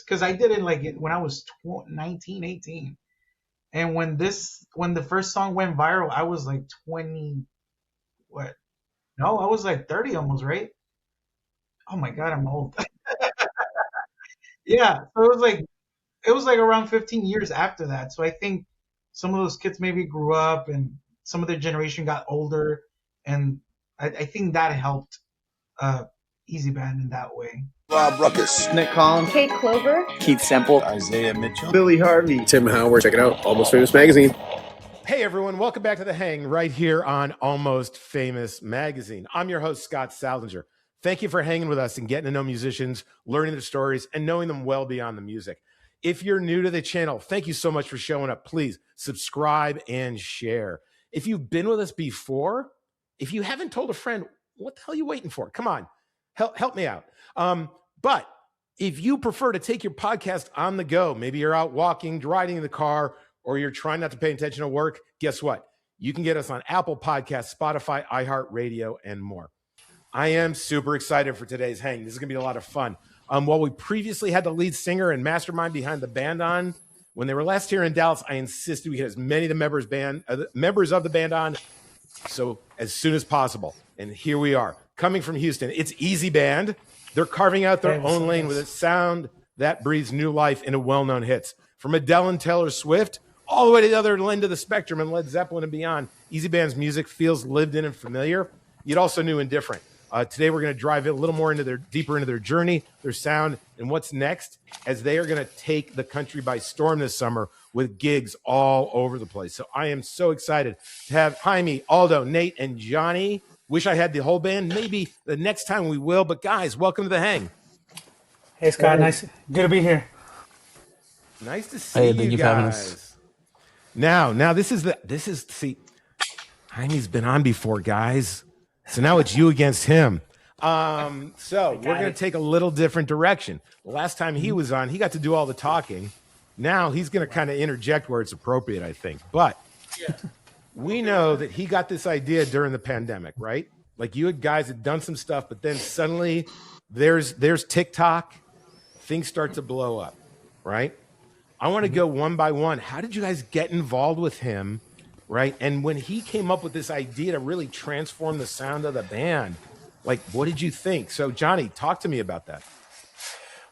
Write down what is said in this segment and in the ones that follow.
because I did it like when I was 19, 18. And when the first song went viral, I was like 20, what? No, I was like 30 almost, right? Oh my God, I'm old. Yeah, so it was like around 15 years after that. So I think some of those kids maybe grew up and some of their generation got older, and I think that helped uh, Easy Band in that way. Rob Ruckus, Nick Collins, Kate Clover, Keith Semple, Isaiah Mitchell, Billy Harvey, Tim Howard. Check it out. Almost Famous Magazine. Hey everyone, welcome back to The Hang right here on Almost Famous Magazine. I'm your host, Scott Saldinger. Thank you for hanging with us and getting to know musicians, learning their stories, and knowing them well beyond the music. If you're new to the channel, thank you so much for showing up. Please subscribe and share. If you've been with us before, if you haven't told a friend, what the hell are you waiting for? Come on, help me out. But if you prefer to take your podcast on the go, maybe you're out walking, riding in the car, or you're trying not to pay attention to work, guess what? You can get us on Apple Podcasts, Spotify, iHeartRadio, and more. I am super excited for today's hang. This is going to be a lot of fun. While we previously had the lead singer and mastermind behind the band on, when they were last here in Dallas, I insisted we get as many of the members of the band on, so as soon as possible. And here we are, coming from Houston. It's Easy Band. They're carving out their own lane with a sound that breathes new life into well-known hits. From Adele and Taylor Swift all the way to the other end of the spectrum and Led Zeppelin and beyond, Easy Band's music feels lived in and familiar, yet also new and different. Today, we're going to drive a little more deeper into their journey, their sound, and what's next, as they are going to take the country by storm this summer with gigs all over the place. So I am so excited to have Jaime, Aldo, Nate, and Johnny. Wish I had the whole band. Maybe the next time we will. But guys, welcome to The Hang. Hey, Scott. Nice. Good to be here. Nice to see you guys. Now this is see, Jaime's been on before, guys. So now it's you against him. So we're going to take a little different direction. The last time he was on, he got to do all the talking. Now he's going to kind of interject where it's appropriate, I think. But we know that he got this idea during the pandemic, right? Like you guys had done some stuff, but then suddenly there's TikTok. Things start to blow up, right? I want to go one by one. How did you guys get involved with him, right? And when he came up with this idea to really transform the sound of the band, like, what did you think? So, Johnny, talk to me about that.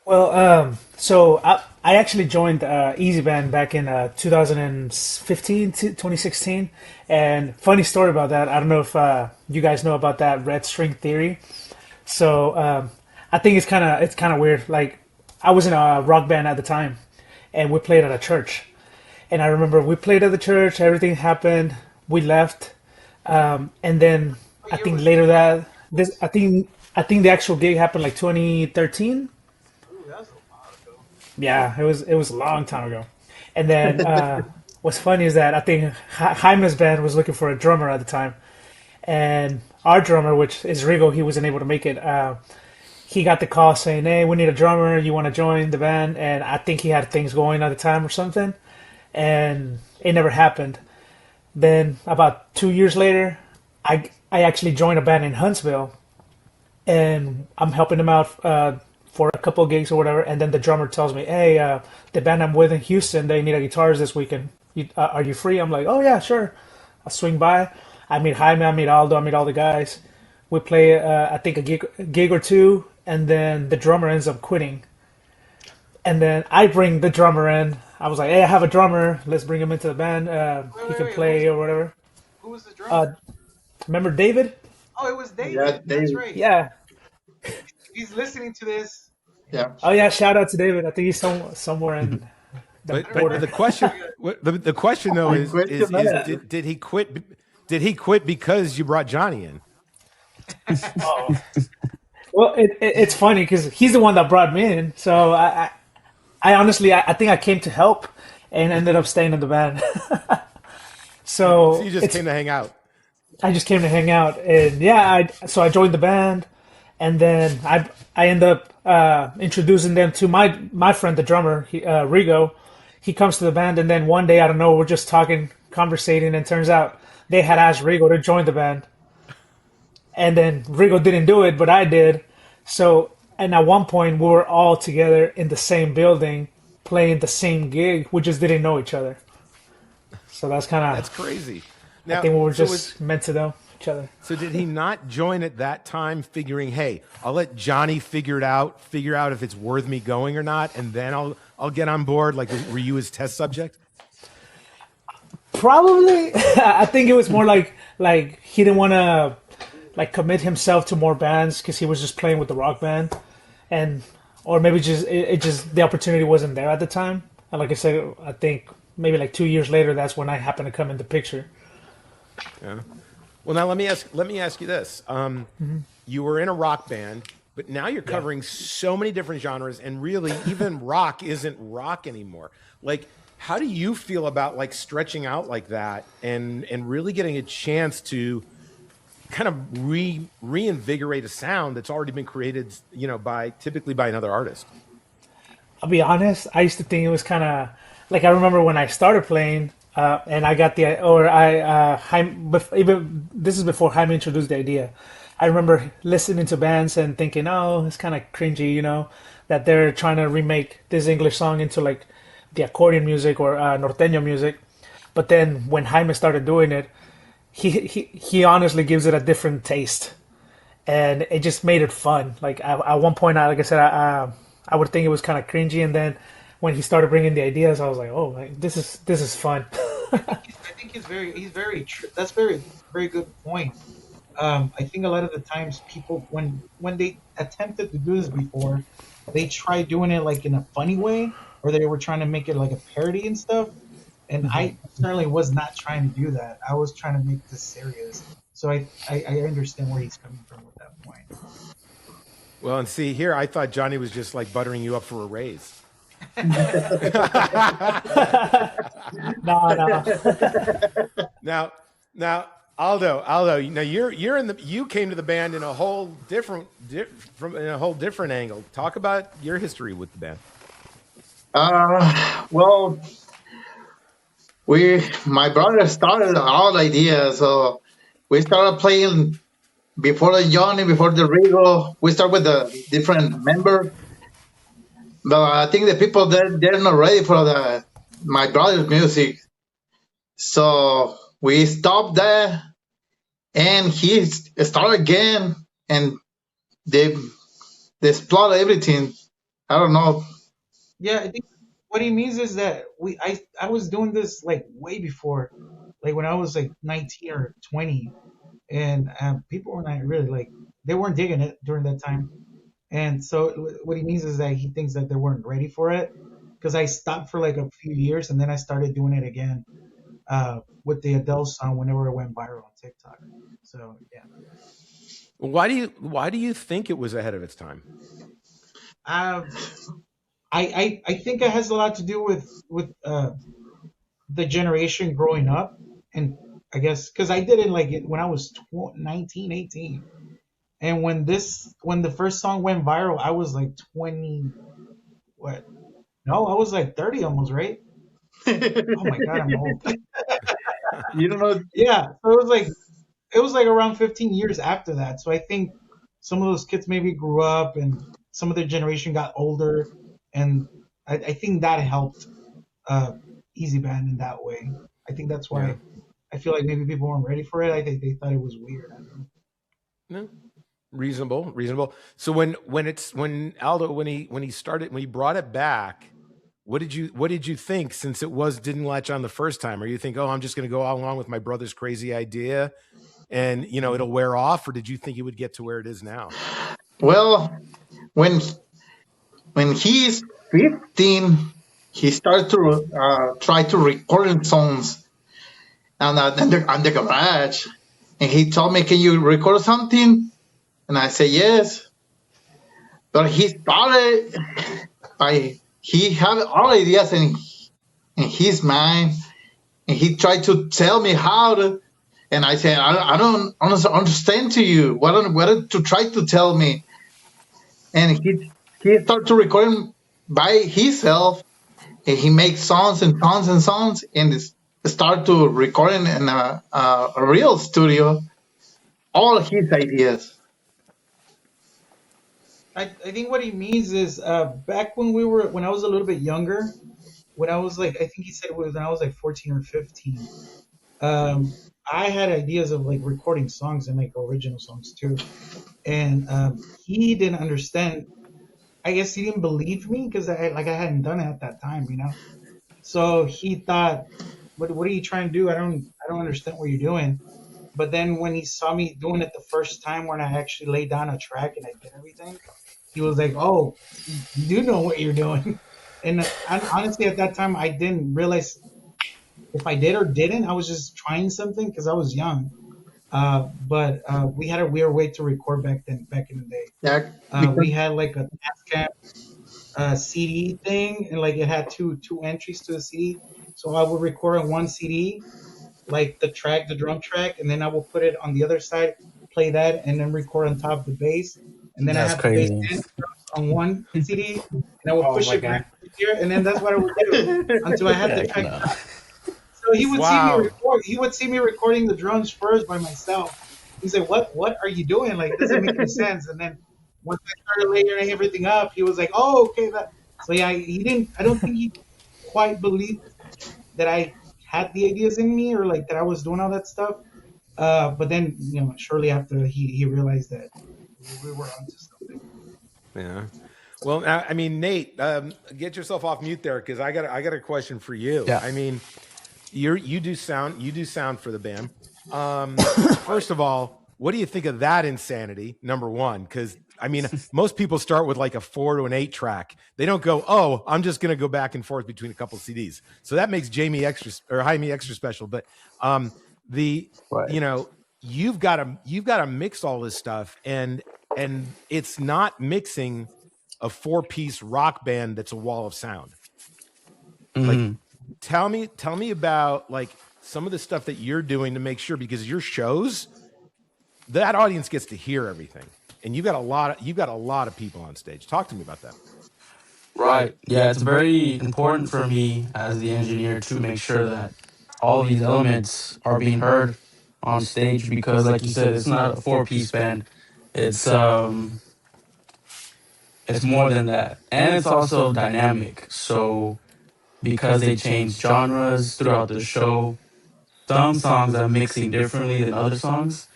Well, so I actually joined Easy Band back in 2015 to 2016. And funny story about that, I don't know if you guys know about that red string theory. So I think it's kind of weird. Like, I was in a rock band at the time, and we played at a church. And I remember we played at the church, everything happened, we left, and then I think later that I think the actual gig happened like 2013. Ooh, that's a while ago. Yeah, it was a long time ago. And then what's funny is that I think Jaime's band was looking for a drummer at the time, and our drummer, which is Rigo, he wasn't able to make it. He got the call saying, "Hey, we need a drummer. You want to join the band?" And I think he had things going at the time or something, and it never happened. Then about 2 years later, I actually joined a band in Huntsville, and I'm helping them out for a couple of gigs or whatever. And then the drummer tells me, "Hey, the band I'm with in Houston, they need a guitarist this weekend. Are you free?" I'm like, "Oh yeah, sure. I'll swing by." I meet Jaime, I meet Aldo, I meet all the guys. We play, I think, a gig or two, and then the drummer ends up quitting. And then I bring the drummer in. I was like, "Hey, I have a drummer. Let's bring him into the band. He can play or whatever." Who was the drummer? Remember David? Oh, it was David. Yeah, That's David. right. Yeah. He's listening to this. Yeah. Oh yeah, shout out to David. I think he's somewhere in the But border. the question though is did he quit? Did he quit because you brought Johnny in? Oh. Well, it's funny because he's the one that brought me in. So I honestly, I think I came to help and ended up staying in the band. So you just came to hang out. I just came to hang out, and yeah, so I joined the band, and then I end up introducing them to my friend, the drummer, Rigo. He comes to the band, and then one day, I don't know, we're just talking, conversating, and turns out they had asked Rigo to join the band. And then Rigo didn't do it, but I did. So and at one point we were all together in the same building playing the same gig. We just didn't know each other. So that's kind That's of, crazy. I Now, think we were so was just meant to know each other. so did he not join at that time, figuring, hey, I'll let Johnny figure out if it's worth me going or not, and then I'll get on board. Like, were you his test subject? Probably, I think it was more like he didn't want to like commit himself to more bands because he was just playing with the rock band, and or maybe just it just the opportunity wasn't there at the time. And like I said, I think maybe like 2 years later, that's when I happened to come into picture. Yeah. Well, now let me ask you this. You were in a rock band, but now you're covering so many different genres, and really, even rock isn't rock anymore. Like, how do you feel about like stretching out like that and really getting a chance to kind of reinvigorate a sound that's already been created, typically by another artist? I'll be honest. I used to think it was kind of like I remember when I started playing, and I got the or I even this is before Jaime introduced the idea. I remember listening to bands and thinking, oh, it's kind of cringy, that they're trying to remake this English song into like the accordion music or Norteño music. But then when Jaime started doing it, he honestly gives it a different taste, and it just made it fun. Like at one point, like I said, I would think it was kind of cringy, and then when he started bringing the ideas, I was like, oh, like, this is fun. I think he's very true. That's very very good point. I think a lot of the times people when they attempted to do this before, they tried doing it like in a funny way, or they were trying to make it like a parody and stuff. And I certainly was not trying to do that. I was trying to make this serious. So I understand where he's coming from with that point. Well, and see here, I thought Johnny was just like buttering you up for a raise. No, no. Now, Aldo, you came to the band in a whole different angle. Talk about your history with the band. Well, my brother started all the idea, so we started playing before the Johnny, before the Rigo. We start with the different member, but I think the people they're not ready for my brother's music, so we stopped there, and he started again, and they exploded everything. I don't know. Yeah, I think what he means is that I was doing this like way before, like when I was like 19 or 20, and people were not really like they weren't digging it during that time. And so what he means is that he thinks that they weren't ready for it because I stopped for like a few years and then I started doing it again with the Adele song whenever it went viral on TikTok. So yeah. Why do you think it was ahead of its time? Uh, I think it has a lot to do with the generation growing up, and I guess because I did it like when I was 19, 18, and when the first song went viral, I was like 20. What? No, I was like 30 almost, right? Oh my god, I'm old. You don't know. Yeah, so it was like around 15 years after that. So I think some of those kids maybe grew up, and some of their generation got older, and I think that helped Easy Band in that way. I think that's why Yeah. I feel like maybe people weren't ready for it. I think they thought it was weird. I don't know. No. Reasonable. So when Aldo when he brought it back, what did you think, since it didn't latch on the first time? Or you think, oh, I'm just going to go along with my brother's crazy idea, and it'll wear off, or did you think it would get to where it is now? Well, when he's 15, he started to try to record songs on the garage, and he told me, "Can you record something?" And I said yes. But he started he had all ideas in his mind, and he tried to tell me how to. And I said, I don't understand to you. What to try to tell me? And he started to record by himself, and he makes songs and songs and songs, and start to recording in a real studio all his ideas. I think what he means is back when I was a little bit younger, when I was like, I think he said it was when I was like 14 or 15. I had ideas of like recording songs and like original songs too, and he didn't understand. I guess he didn't believe me because I hadn't done it at that time, you know. So he thought, what are you trying to do? I don't understand what you're doing. But then when he saw me doing it the first time when I actually laid down a track and I did everything, he was like, "Oh, you do know what you're doing." And honestly, at that time, I didn't realize if I did or didn't. I was just trying something because I was young. But we had a weird way to record back in the day. Yeah, We because had like a Tascam CD thing, and like it had two entries to the CD. So I would record on one CD, like the drum track, and then I will put it on the other side, play that, and then record on top of the bass. And then I That's have the bass crazy. and drums on one CD, and I will Oh push my it back god. over here, and then that's what I would do until I had the Heck track. no. So he would see me Wow. record. He would see me recording the drums first by myself. He said, "What are you doing? Like, it doesn't make any sense." And then once I started layering everything up, he was like, "Oh, okay." That so yeah, he didn't. I don't think he quite believed that I had the ideas in me or like that I was doing all that stuff. But then shortly after he realized that we were onto something. Yeah. Well, I mean, Nate, get yourself off mute there because I got a question for you. Yeah. I mean, you do sound for the band. First of all, what do you think of that insanity? Number one, because I mean, most people start with like a 4 to an 8 track. They don't go, oh, I'm just going to go back and forth between a couple CDs. So that makes Jaime extra special. But the Right. you know you've got to mix all this stuff, and it's not mixing a 4-piece rock band that's a wall of sound. Like, tell me about like some of the stuff that you're doing to make sure, because your shows, that audience gets to hear everything, and you've got a lot of people on stage. Talk to me about that. Right. Yeah, it's very important for me as the engineer to make sure that all these elements are being heard on stage because, like you said, it's not a four-piece band. It's it's more than that, and it's also dynamic. So because they change genres throughout the show, some songs are mixing differently than other songs,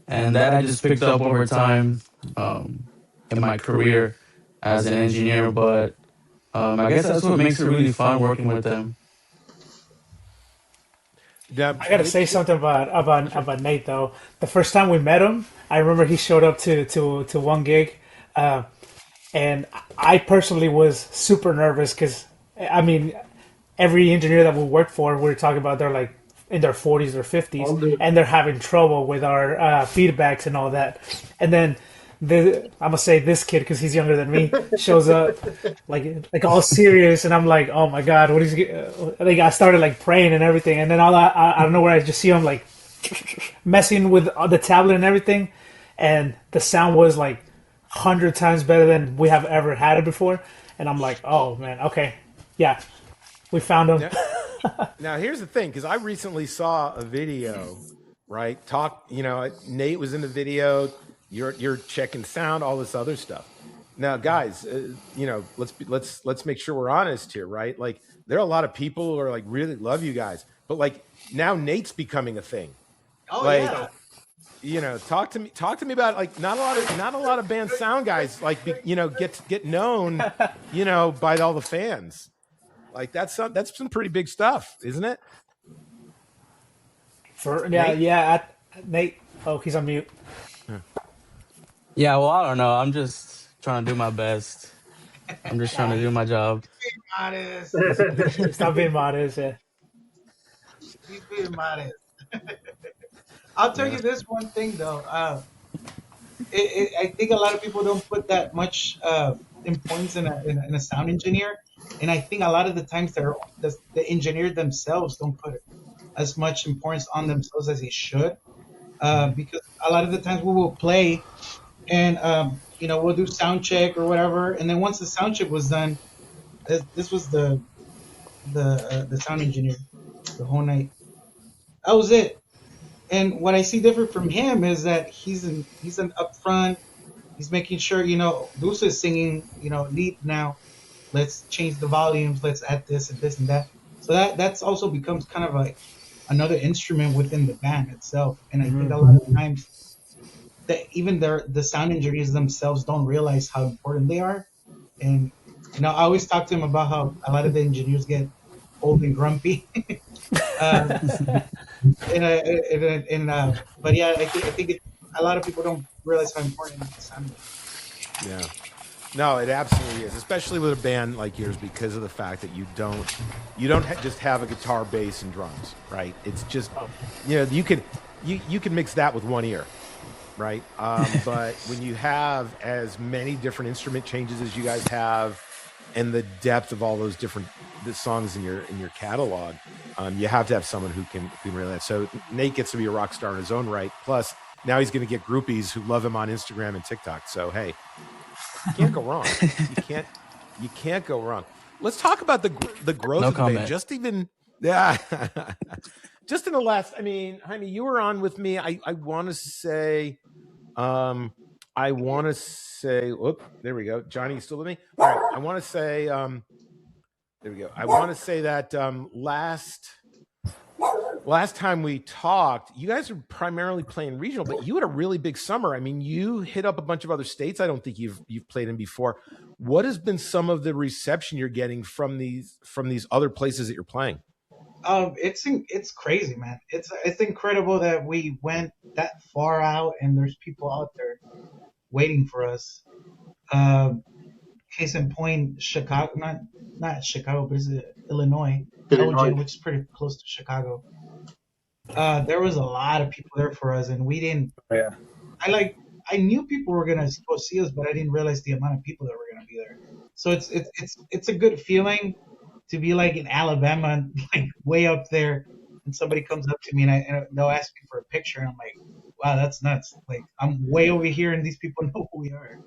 and that I just picked up over time in my career as an engineer. But I guess that's what makes it really fun working with them. I gotta say something about Nate though. The first time we met him, I remember he showed up to one gig, uh, and I personally was super nervous because I mean, every engineer that we work for, we're talking about they're like in their 40s or 50s, and they're having trouble with our feedbacks and all that. And then I'm gonna say this kid because he's younger than me shows up like all serious, and I'm like, oh my god, what is he? Like I started like praying and everything, and then I don't know where I just see him like messing with the tablet and everything, and the sound was like 100 times better than we have ever had it before, and I'm like, oh man, okay, yeah, we found him. Now here's the thing, because I recently saw a video, right? Nate was in the video. You're checking sound, all this other stuff. Now, guys, let's make sure we're honest here, right? Like, there are a lot of people who are like really love you guys, but like now Nate's becoming a thing. Oh Like, yeah. talk to me about like not a lot of band sound guys like get known, by all the fans. Like that's some pretty big stuff, isn't it? Nate. Oh, he's on mute. Yeah, well, I don't know. I'm just trying to do my best. I'm just trying to do my job. Modest. Stop being modest. Yeah. He's being modest. I'll tell Yeah. you this one thing though. I think a lot of people don't put that much importance in a sound engineer, and I think a lot of the times the engineer themselves don't put as much importance on themselves as they should, because a lot of the times we will play and we'll do sound check or whatever, and then once the sound check was done, this was the sound engineer the whole night. That was it. And what I see different from him is that he's an upfront. He's making sure, Deuce is singing, lead now. Let's change the volumes. Let's add this and this and that. So that's also becomes kind of like another instrument within the band itself. And I think a lot of times that even the sound engineers themselves don't realize how important they are. And I always talk to him about how a lot of the engineers get old and grumpy. uh, but yeah, I think a lot of people don't realize how important the sound engineers Yeah. No, it absolutely is, especially with a band like yours, because of the fact that you don't just have a guitar, bass, and drums, right? It's just you can mix that with one ear, right? But when you have as many different instrument changes as you guys have, and the depth of all those different songs in your catalog, you have to have someone who can relay that. So Nate gets to be a rock star in his own right. Plus, now he's going to get groupies who love him on Instagram and TikTok. So hey, you can't go wrong. You can't go wrong. Let's talk about the growth of the band. Just in the last. I mean, Jaime, you were on with me. I want to say. Whoop, there we go. Johnny, you still with me? All right. I want to say. There we go. I want to say that last time we talked, you guys are primarily playing regional, but you had a really big summer. I mean, you hit up a bunch of other states I don't think you've played in before. What has been some of the reception you're getting from these other places that you're playing? It's crazy, man. It's incredible that we went that far out and there's people out there waiting for us. Case in point, Chicago, not Chicago, but it's Illinois, Elgin, which is pretty close to Chicago. There was a lot of people there for us, and we didn't. Yeah. I knew people were gonna go see us, but I didn't realize the amount of people that were gonna be there. So it's a good feeling to be like in Alabama, like way up there, and somebody comes up to me and they'll ask me for a picture, and I'm like, wow, that's nuts. Like I'm way over here, and these people know who we are.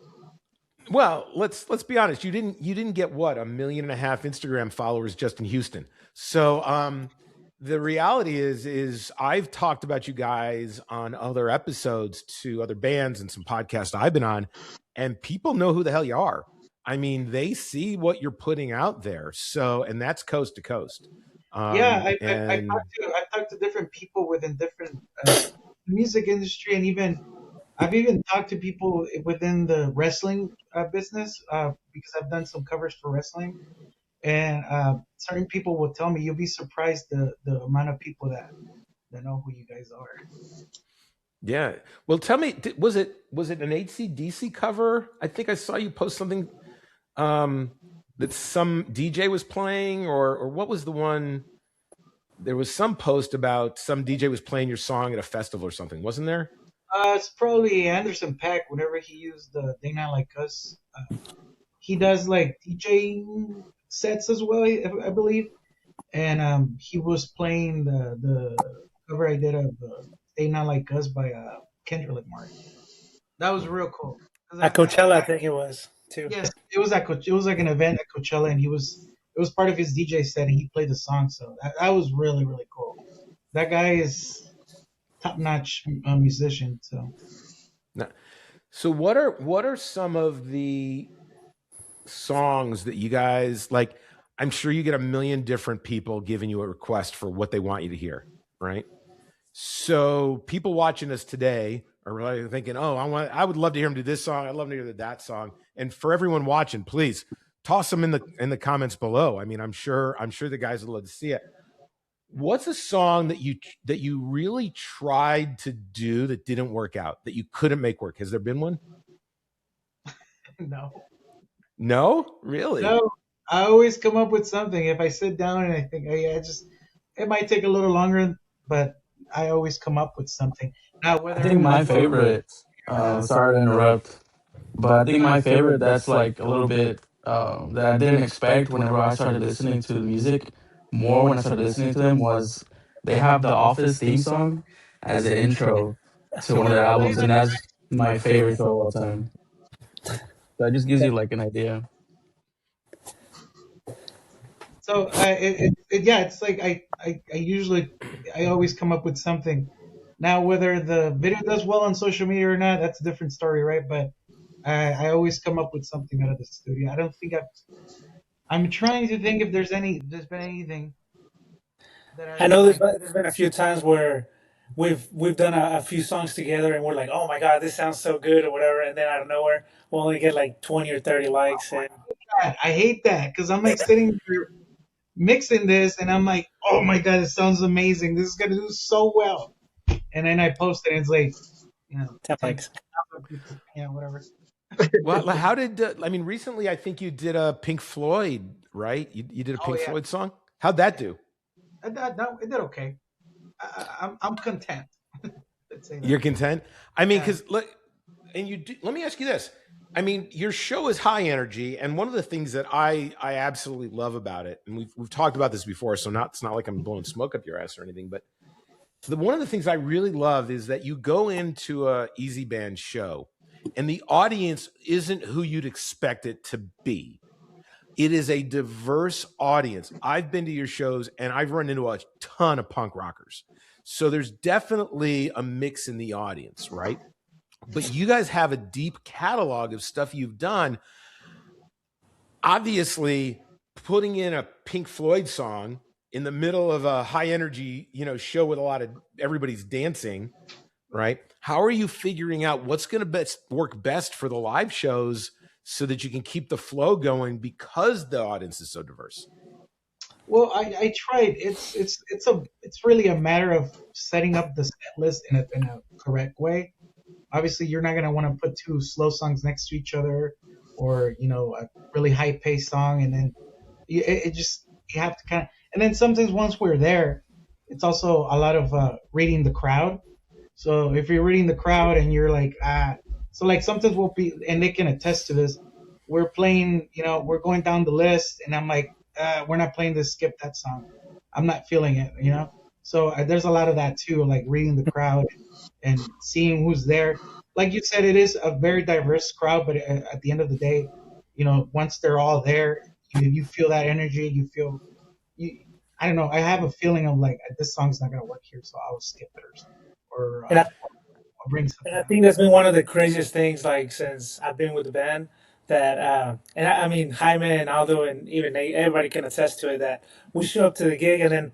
Well, let's be honest. You didn't get what, 1.5 million Instagram followers just in Houston. So the reality is I've talked about you guys on other episodes to other bands and some podcasts I've been on, and people know who the hell you are. I mean, they see what you're putting out there. So, and that's coast to coast. I've talked to different people within different music industry, and I've even talked to people within the wrestling business because I've done some covers for wrestling, and certain people will tell me you'll be surprised the amount of people that know who you guys are. Yeah. Well, tell me, was it an AC/DC cover? I think I saw you post something that some DJ was playing, or what was the one? There was some post about some DJ was playing your song at a festival or something, wasn't there? It's probably Anderson .Paak. Whenever he used the They Not Like Us, he does like DJ sets as well, I believe. And he was playing the cover I did of They Not Like Us by Kendrick Lamar. That was real cool. At Coachella, I think it was too. Yes, it was it was like an event at Coachella, and it was part of his DJ set, and he played the song. So that was really, really cool. That guy is top-notch musician. So what are some of the songs that you guys like? I'm sure you get 1 million different people giving you a request for what they want you to hear, right? So people watching us today are really thinking, "Oh, I would love to hear him do this song. I'd love to hear that song." And for everyone watching, please toss them in the comments below. I mean, I'm sure the guys would love to see it. What's a song that you really tried to do that didn't work out, that you couldn't make work? Has there been one? No, really? No, I always come up with something. If I sit down and I think, oh yeah, it might take a little longer, but I always come up with something. Now, I think my favorite, sorry to interrupt, but I think my favorite that's like a little bit that I didn't expect whenever I started listening to the music more when I started listening to them was they have the Office theme song as an intro to one of their albums, and that's my favorite of all time. That just gives you like an idea. So it's like I always come up with something. Now, whether the video does well on social media or not, that's a different story, right? But I always come up with something out of the studio. I don't think I'm trying to think if there's been anything that I I've know like. there's been a few times where we've done a few songs together and we're like, oh my god, this sounds so good or whatever, and then out of nowhere we'll only get like 20 or 30 likes, and I hate that because I'm like sitting there mixing this and I'm like, oh my god, it sounds amazing. This is gonna do so well. And then I post it and it's like, 10 10 likes. people, whatever. Well, how did I mean? Recently, I think you did a Pink Floyd, right? You did a Oh Pink yeah, Floyd song. How'd that do? it did okay. I'm content. Let's say that. You're content. I mean, Yeah. because look, and let me ask you this. I mean, your show is high energy, and one of the things that I absolutely love about it, and we've talked about this before, so it's not like I'm blowing smoke up your ass or anything, but one of the things I really love is that you go into a easy band show, and the audience isn't who you'd expect it to be. It is a diverse audience. I've been to your shows, and I've run into a ton of punk rockers, so there's definitely a mix in the audience, right? But you guys have a deep catalog of stuff you've done. Obviously, putting in a Pink Floyd song in the middle of a high energy, show with a lot of everybody's dancing, right? How are you figuring out what's going to work best for the live shows so that you can keep the flow going because the audience is so diverse? Well, I tried. It's really a matter of setting up the set list in a correct way. Obviously, you're not gonna want to put two slow songs next to each other, or a really high paced song, and then it just you have to kind of. And then sometimes once we're there, it's also a lot of reading the crowd. So if you're reading the crowd and you're like, so like sometimes we'll be, and they can attest to this. We're playing, we're going down the list, and I'm like, we're not playing this. Skip that song. I'm not feeling it. So there's a lot of that too, like reading the crowd and seeing who's there. Like you said, it is a very diverse crowd, but at the end of the day, once they're all there, you feel that energy. You feel, you, I don't know. I have a feeling of like this song's not gonna work here, so I'll skip it or And I, I'll bring and something I else. think that's been one of the craziest things, like since I've been with the band. That and I mean Jaime and Aldo and even Nate, everybody can attest to it. That we show up to the gig and then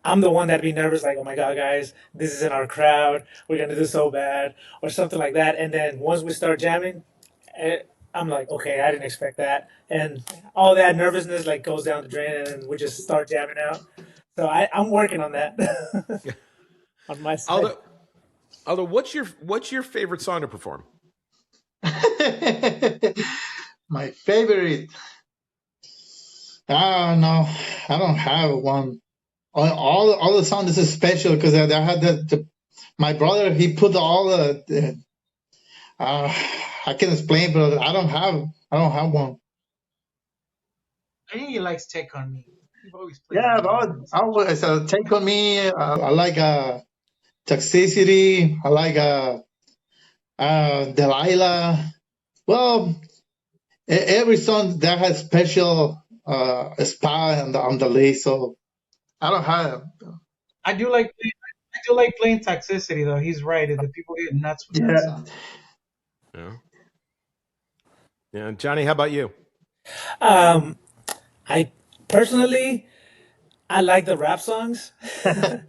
I'm the one that'd be nervous, like, oh my god, guys, this is in our crowd, we're gonna do so bad, or something like that. And then once we start jamming, eh, I'm like, okay, I didn't expect that, and all that nervousness like goes down the drain, and then we just start jamming out. So I'm working on that on my side. Aldo, what's your favorite song to perform? My favorite. No, I don't have one. All the songs is special because I had my brother. He put all the I can explain, but I don't have one. I think he likes Take on Me. You've always played Yeah, that. I always take on me. I like toxicity. I like Delilah. Well, every song that has special spot on the list. So I don't have. I do like playing Toxicity though. He's right. The people get nuts with that Yeah. song. Yeah. Yeah, Johnny, how about you? Um, I personally I like the rap songs. I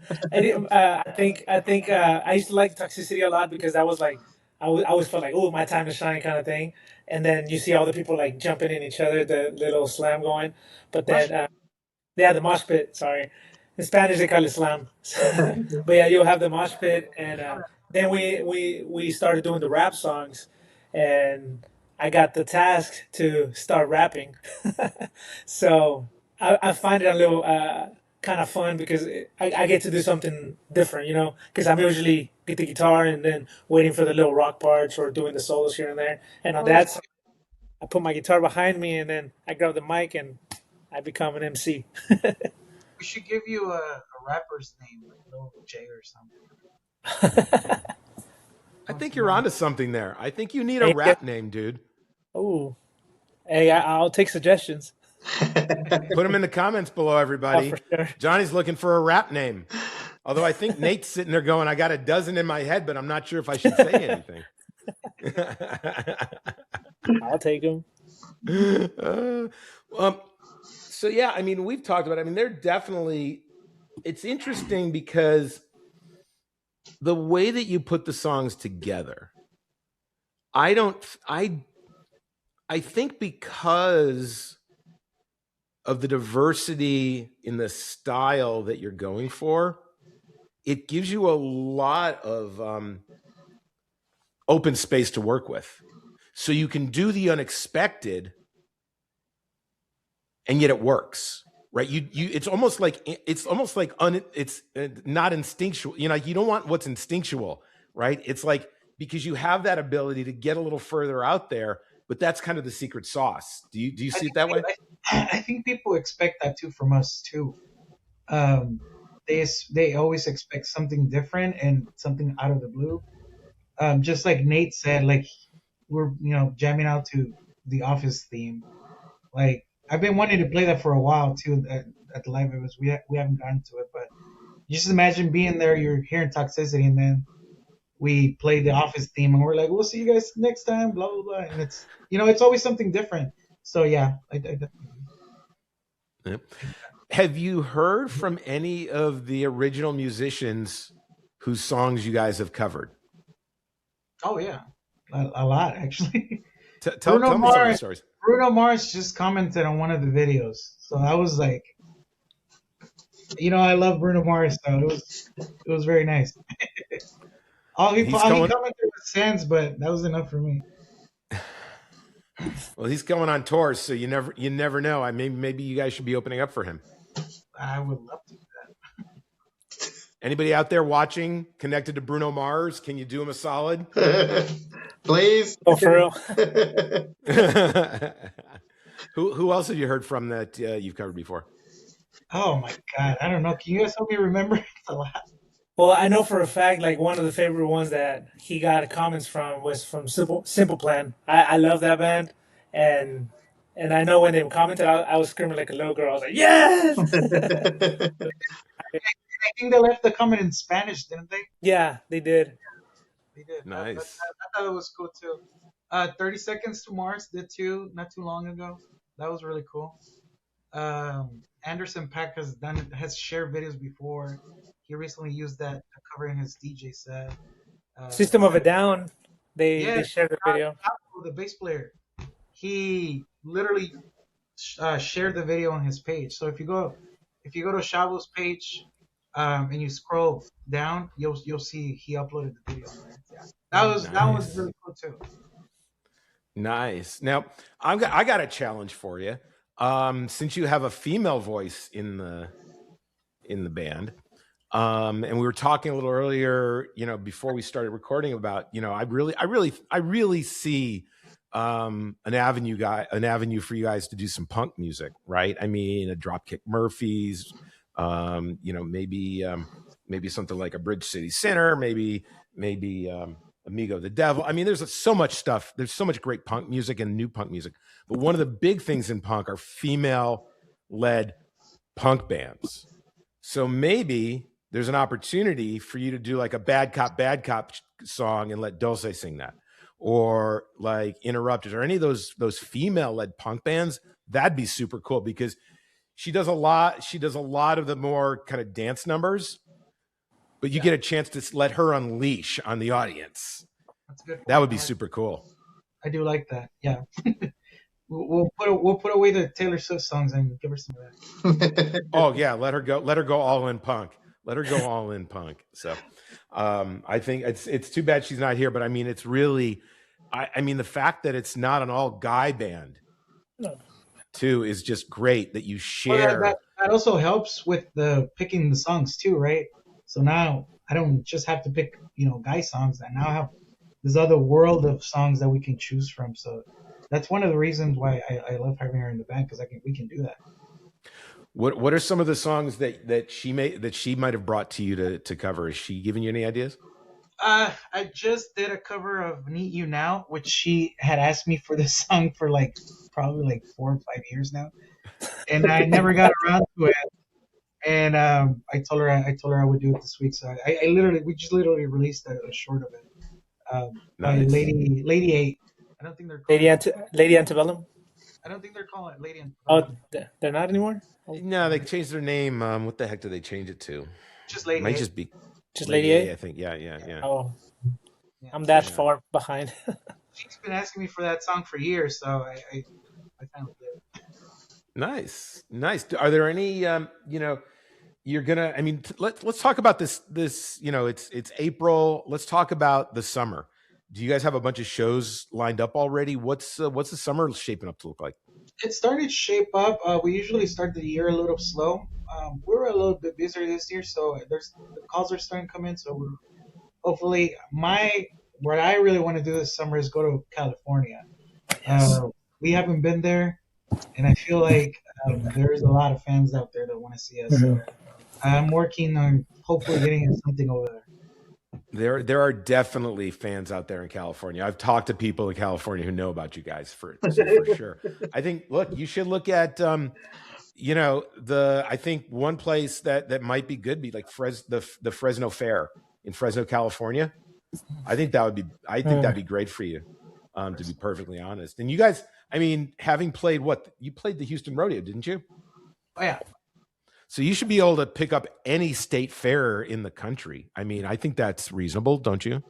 think I used to like Toxicity a lot because that was like I always felt like, oh, my time to shine kind of thing. And then you see all the people like jumping in each other, the little slam going. But Mosh then yeah, the mosh pit. Sorry, in Spanish they call it slam. But yeah, you'll have the mosh pit, and then we started doing the rap songs, and I got the task to start rapping. So I find it a little kind of fun because I get to do something different, because I'm usually get the guitar and then waiting for the little rock parts or doing the solos here and there. And on Oh, that's that, song, I put my guitar behind me and then I grab the mic and I become an MC. we should give you a rapper's name, like Lil J or something. I think you're onto something there. I think you need a Hey, rap name, dude. oh, hey, I'll take suggestions. Put them in the comments below, Oh, everybody. for sure. Johnny's looking for a rap name. Although I think Nate's sitting there going, I got a dozen in my head, but I'm not sure if I should say anything. I'll take him. Uh, um, so yeah, I mean, we've talked about it. I mean, they're definitely. It's interesting because the way that you put the songs together, I don't. I think because of the diversity in the style that you're going for, it gives you a lot of open space to work with. So you can do the unexpected and yet it works. Right? It's almost like it's not instinctual. You know, like you don't want what's instinctual, right? It's like because you have that ability to get a little further out there, but that's kind of the secret sauce. Do you I see it think that way? I think people expect that too from us too. Um, they always expect something different and something out of the blue. Just like Nate said, like we're jamming out to the Office theme. Like I've been wanting to play that for a while too at the live events. We haven't gotten to it, but just imagine being there. You're hearing Toxicity, and then we play the Office theme, and we're like, "We'll see you guys next time." Blah blah blah, and it's always something different. So yeah, I definitely Yep. Have you heard from any of the original musicians whose songs you guys have covered? Oh yeah, a lot actually. Tell me some of the stories. Bruno Mars just commented on one of the videos, so I was like, I love Bruno Mars, so it was very nice. All he commented was Sans, but that was enough for me. Well, he's going on tours, so you never know. Maybe you guys should be opening up for him. I would love to do that. Anybody out there watching connected to Bruno Mars? Can you do him a solid? Please. Oh, for real. Who else have you heard from that you've covered before? Oh my God, I don't know. Can you guys help me remember? It's a lot. Well, I know for a fact, like one of the favorite ones that he got comments from was from Simple Plan. I love that band, and I know when they commented, I was screaming like a little girl. I was like, yes! I think they left the comment in Spanish, didn't they? Yeah, they did. They did. Nice. I thought it was cool too. 30 Seconds to Mars did too, not too long ago. That was really cool. Anderson .Paak has shared videos before. He recently used that to cover in his DJ set. System of a Down, they shared the video. The bass player, he literally shared the video on his page. So if you go to Shavo's page, and you scroll down, you'll see he uploaded the video. Yeah, that was really cool too. Nice. Now I got a challenge for you. Since you have a female voice in the band, and we were talking a little earlier, before we started recording about, I really see an avenue for you guys to do some punk music, right? I mean, a Dropkick Murphys, maybe something like a Bridge City Sinner, maybe Amigo the Devil. I mean, there's so much stuff. There's so much great punk music and new punk music. But one of the big things in punk are female-led punk bands. So maybe there's an opportunity for you to do like a Bad Cop song and let Dulce sing that, or like Interrupted, or any of those female-led punk bands. That'd be super cool because she does a lot of the more kind of dance numbers, but you get a chance to let her unleash on the audience. That's good. That would be super cool. I do like that. Yeah. We'll put away the Taylor Swift songs and give her some of that. Oh yeah, let her go all in punk. So I think it's too bad she's not here, but I mean it's really I mean the fact that it's not an all guy band too is just great that you share. Well, that also helps with the picking the songs too, right? So now I don't just have to pick guy songs. I now have this other world of songs that we can choose from. So that's one of the reasons why I love having her in the band, because we can do that. What are some of the songs that she might have brought to you to cover? Is she giving you any ideas? I just did a cover of Need You Now, which she had asked me for this song for probably 4 or 5 years now, and I never got around to it. And I told her I would do it this week. So we just literally released a short of it. Nice. By Lady 8. I don't think they're calling Lady Antebellum. I don't think they're calling it Lady Oh, Antebellum. they're not anymore. No, they changed their name. What the heck did they change it to? Just It Lady might A. just be Just Lady Lady A, A. I think. Yeah. Oh, Yeah. I'm that Yeah. far behind. She's been asking me for that song for years, so I finally did it. Nice. Are there any you're gonna let's talk about this it's April. Let's talk about the summer. Do you guys have a bunch of shows lined up already? What's the summer shaping up to look like? It started to shape up. We usually start the year a little slow. We were a little bit busier this year, so the calls are starting to come in. So we're hopefully what I really want to do this summer is go to California. Yes. We haven't been there, and I feel like there's a lot of fans out there that want to see us. So I'm working on hopefully getting something over there. There are definitely fans out there in California. I've talked to people in California who know about you guys for sure. I think you should look at I think one place that might be good be like the Fresno Fair in Fresno, California. I think that'd be great for you. To be perfectly honest. And you guys, I mean, having played you played the Houston Rodeo, didn't you? Oh yeah. So you should be able to pick up any state fair in the country. I mean, I think that's reasonable, don't you?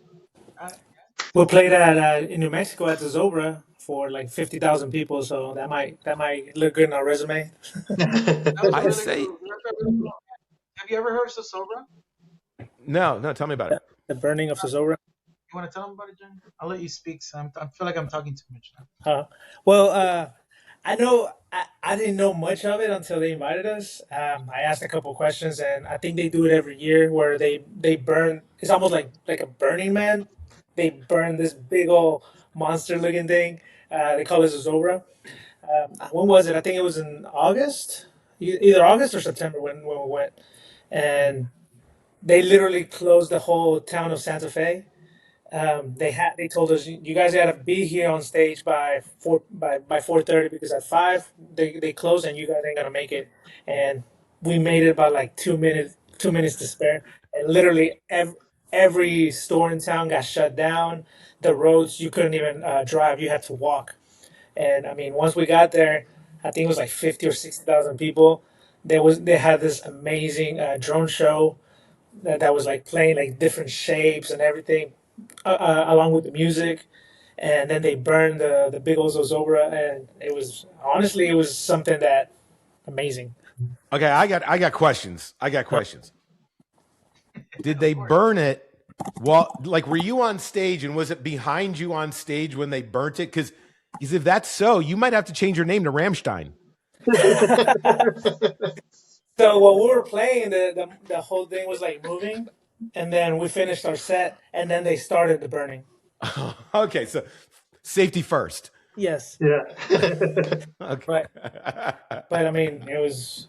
We played at in New Mexico at the Zobra for like 50,000 people, so that might look good in our resume. I'd say. Have you ever heard of Sosobra? No, tell me about it. The burning of Zobra. You want to tell them about it, Jen? I'll let you speak. So I feel like I'm talking too much now. I know I didn't know much of it until they invited us. I asked a couple questions, and I think they do it every year where they burn. It's almost like a Burning Man. They burn this big old monster looking thing. They call it a Zobra. When was it? I think it was in August, either August or September when we went, and they literally closed the whole town of Santa Fe. They told us you guys got to be here on stage by 4:30 because at 5 they close and you guys ain't gonna make it. And we made it about like 2 minutes to spare, and literally every store in town got shut down. The roads you couldn't even drive; you had to walk. And I mean, once we got there, I think it was like 50 or 60,000 people. They had this amazing drone show that was like playing like different shapes and everything along with the music, and then they burned the big old Zozobra, and it was something that amazing. Okay, I got questions. Did they burn it? Well, like, were you on stage, and was it behind you on stage when they burnt it? Because if that's so, you might have to change your name to Rammstein. So while we were playing, the whole thing was like moving, and then we finished our set, and then they started the burning. Okay, so safety first. Yes. Yeah. Okay. But I mean, it's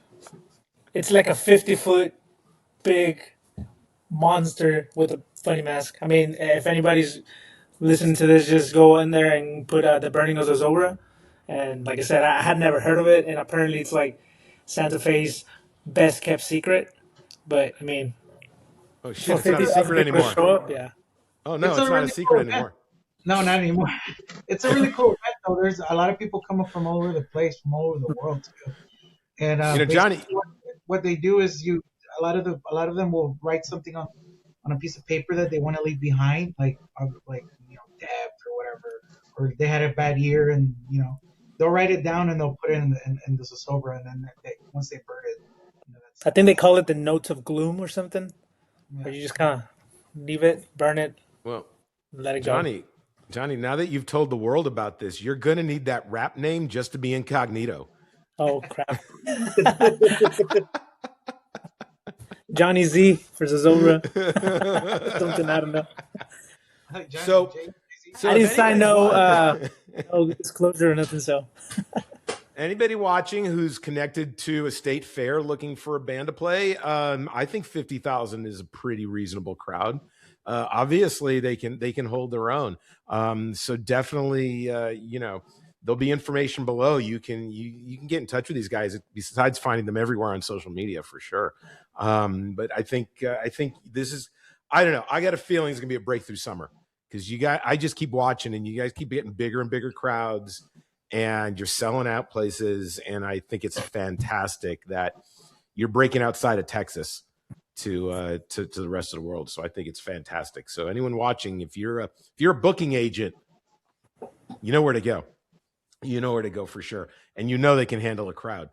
like a 50-foot big monster with a funny mask. I mean, if anybody's listening to this, just go in there and put the burning of Zozobra. And like I said, I had never heard of it, and apparently it's like Santa Fe's best kept secret. But I mean, Oh shit! It's not a secret anymore. Show up, yeah. Oh no, it's not really a secret cool anymore. No, not anymore. It's a really cool event, though. There's a lot of people coming from all over the place, from all over the world too. And Johnny, what they do is a lot of them will write something on a piece of paper that they want to leave behind, like debt or whatever, or they had a bad year, and they'll write it down and they'll put it in the Sosobra, and then once they burn it, I think they call it the notes of gloom or something. Yeah. Where you just kind of leave it, burn it, well, let it go. Johnny, now that you've told the world about this, you're gonna need that rap name just to be incognito. Oh crap! Johnny Z for Zozobra. Something I don't know. So I didn't sign no disclosure or nothing. So anybody watching who's connected to a state fair looking for a band to play, I think 50,000 is a pretty reasonable crowd. Obviously, they can hold their own. So definitely, there'll be information below. You can get in touch with these guys besides finding them everywhere on social media for sure. But I think this is, I don't know. I got a feeling it's gonna be a breakthrough summer. because I just keep watching, and you guys keep getting bigger and bigger crowds, and you're selling out places, and I think it's fantastic that you're breaking outside of Texas to the rest of the world. So I think it's fantastic. So anyone watching, if you're a booking agent, you know where to go. You know where to go for sure, and you know they can handle a crowd.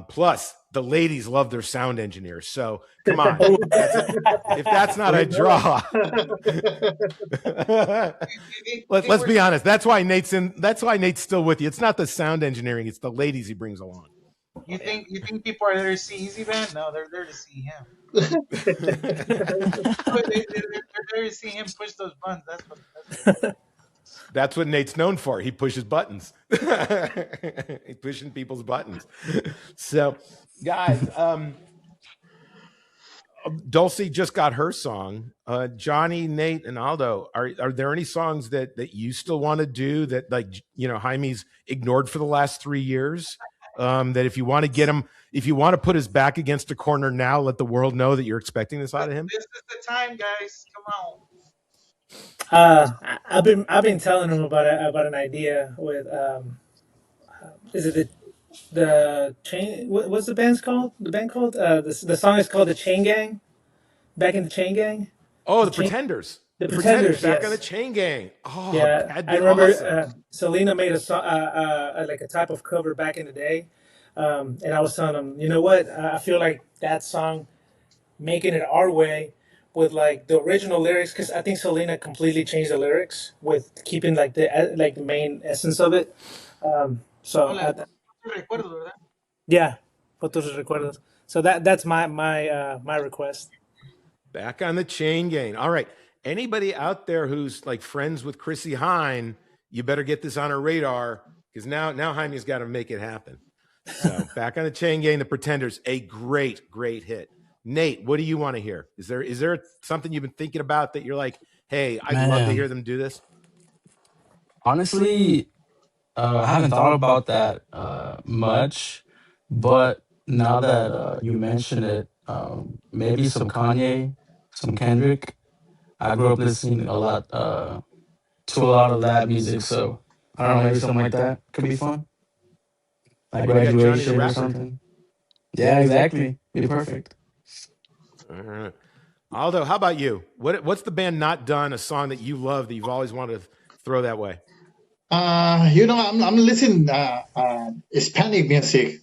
Plus, the ladies love their sound engineers. So come on, if that's not a draw. Let's be honest. That's why Nate's still with you. It's not the sound engineering; it's the ladies he brings along. You think people are there to see Easy Band? No, they're there to see him. They're there to see him push those buttons. That's what Nate's known for. He pushes buttons. He's pushing people's buttons. So, guys, Dulcie just got her song. Johnny, Nate, and Aldo, are there any songs that you still want to do that, like, Jaime's ignored for the last 3 years? That if you want to get him, if you want to put his back against a corner now, let the world know that you're expecting this out of him. This is the time, guys. Come on. I've been telling him about an idea with is it the chain? What's the band's called? The band called the song is called the Chain Gang. Back in the Chain Gang. Oh, the Pretenders. The Pretenders, back yes. on the Chain Gang. Oh, yeah. I remember awesome. Selena made a song, like a type of cover back in the day, and I was telling him, you know what? I feel like that song, making it our way, with like the original lyrics, because I think Selena completely changed the lyrics with keeping like the main essence of it. Yeah, Fotos Recuerdos. So that's my request. Back on the Chain Gang. All right. Anybody out there who's like friends with Chrissy Hine, you better get this on her radar, because now Jaime's got to make it happen. So Back on the Chain Gang, the Pretenders, a great hit. Nate, what do you want to hear? Is there something you've been thinking about that you're like, hey, I'd love to hear them do this? Honestly, I haven't thought about that much, but now that you mention it, maybe some Kanye, some Kendrick. I grew up listening a lot to a lot of that music, so I don't know, maybe something like that could be fun, like Graduation or something. Yeah, exactly. Be perfect. Aldo, how about you? What's the band not done? A song that you love that you've always wanted to throw that way? I'm listening Hispanic music.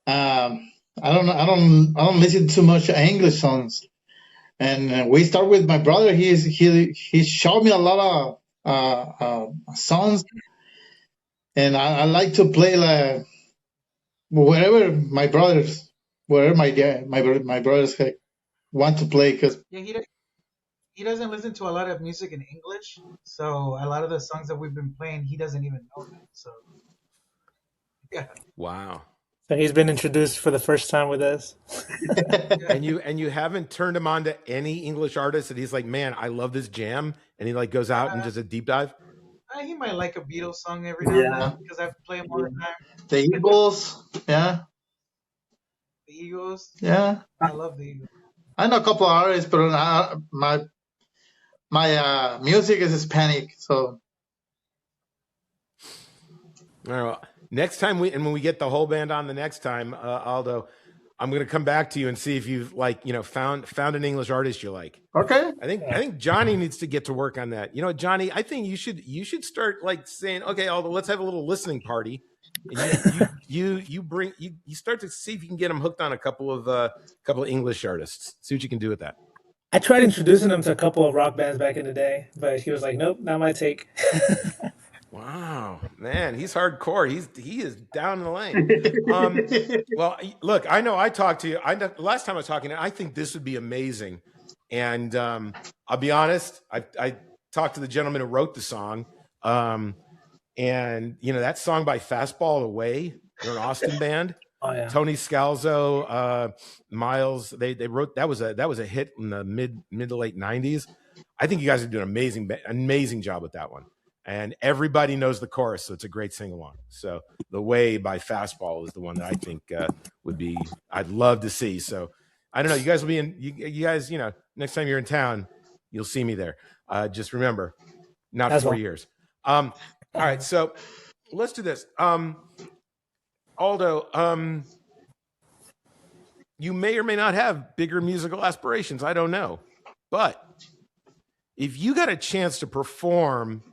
I don't listen too much English songs. And we start with my brother. He showed me a lot of songs, and I like to play like wherever my brothers want to play. Cause he doesn't listen to a lot of music in English, so a lot of the songs that we've been playing, he doesn't even know them. So yeah. Wow. So he's been introduced for the first time with us. and you haven't turned him on to any English artist that he's like, man, I love this jam, and he like goes out and does a deep dive? He might like a Beatles song every now and then, because I play them all the time. The Eagles, yeah. The Eagles? Yeah. I love the Eagles. I know a couple of artists, but my music is Hispanic, so. All right. Well, next time when we get the whole band on the next time, Aldo, I'm going to come back to you and see if you've found an English artist you like. Okay. I think Johnny needs to get to work on that. Johnny, I think you should start like saying, okay, Aldo, let's have a little listening party. And you start to see if you can get him hooked on a couple of English artists. See what you can do with that. I tried introducing him to a couple of rock bands back in the day, but he was like, nope, not my take. Wow, man, he's hardcore. He is down in the lane. Well, look, I know I talked to you. Last time I was talking to you, I think this would be amazing. And I'll be honest, I talked to the gentleman who wrote the song. And that song by Fastball Away, they're an Austin band. Oh, yeah. Tony Scalzo, Miles, they wrote that was a hit in the mid to late 90s. I think you guys are doing an amazing job with that one. And everybody knows the chorus, so it's a great sing-along. So The Way by Fastball is the one that I think I'd love to see. So I don't know, you guys will be in, you guys, next time you're in town, you'll see me there. Just remember, not As 4 well. years. All right, so let's do this. Aldo, you may or may not have bigger musical aspirations. I don't know. But if you got a chance to perform,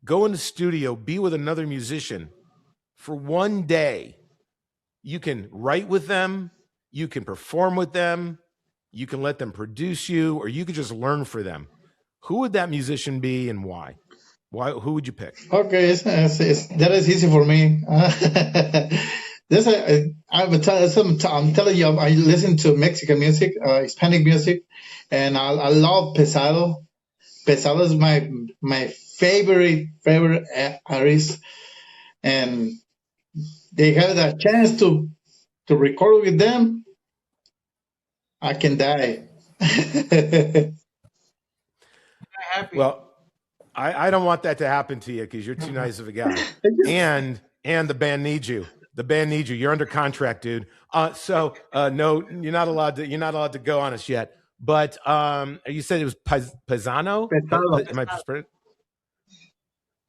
go in the studio, be with another musician for one day, you can write with them, you can perform with them, you can let them produce you, or you could just learn for them. Who would that musician be and why? Who would you pick? Okay, that is easy for me. I'm telling you, I listen to Mexican music, Hispanic music, and I love Pesado. Pesado is my favorite artist, and they have the chance to record with them. I can die. Happy. Well, I don't want that to happen to you because you're too nice of a guy, and the band needs you. The band needs you. You're under contract, dude. So no, you're not allowed to go on us yet. But you said it was Pisano. Pesado. Am I?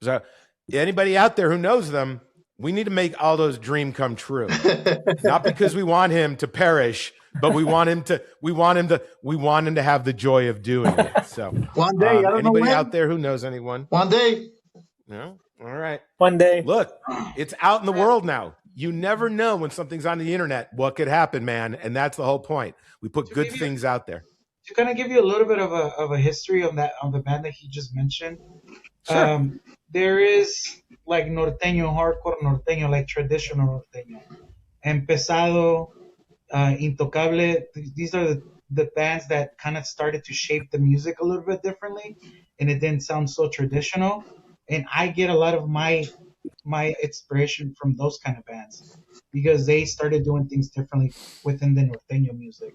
So anybody out there who knows them, we need to make Aldo's dream come true. Not because we want him to perish, but we want him to have the joy of doing it. So One day, I don't know anybody when. out there who knows anyone? One day. No? All right. One day. Look, it's out in the world now. You never know when something's on the internet what could happen, man. And that's the whole point. We put good things out there. To kind of give you a little bit of a history of the band that he just mentioned. Sure. There is like Norteño, hardcore Norteño, like traditional Norteño. And Pesado, Intocable, these are the bands that kind of started to shape the music a little bit differently, and it didn't sound so traditional. And I get a lot of my inspiration from those kind of bands because they started doing things differently within the Norteño music,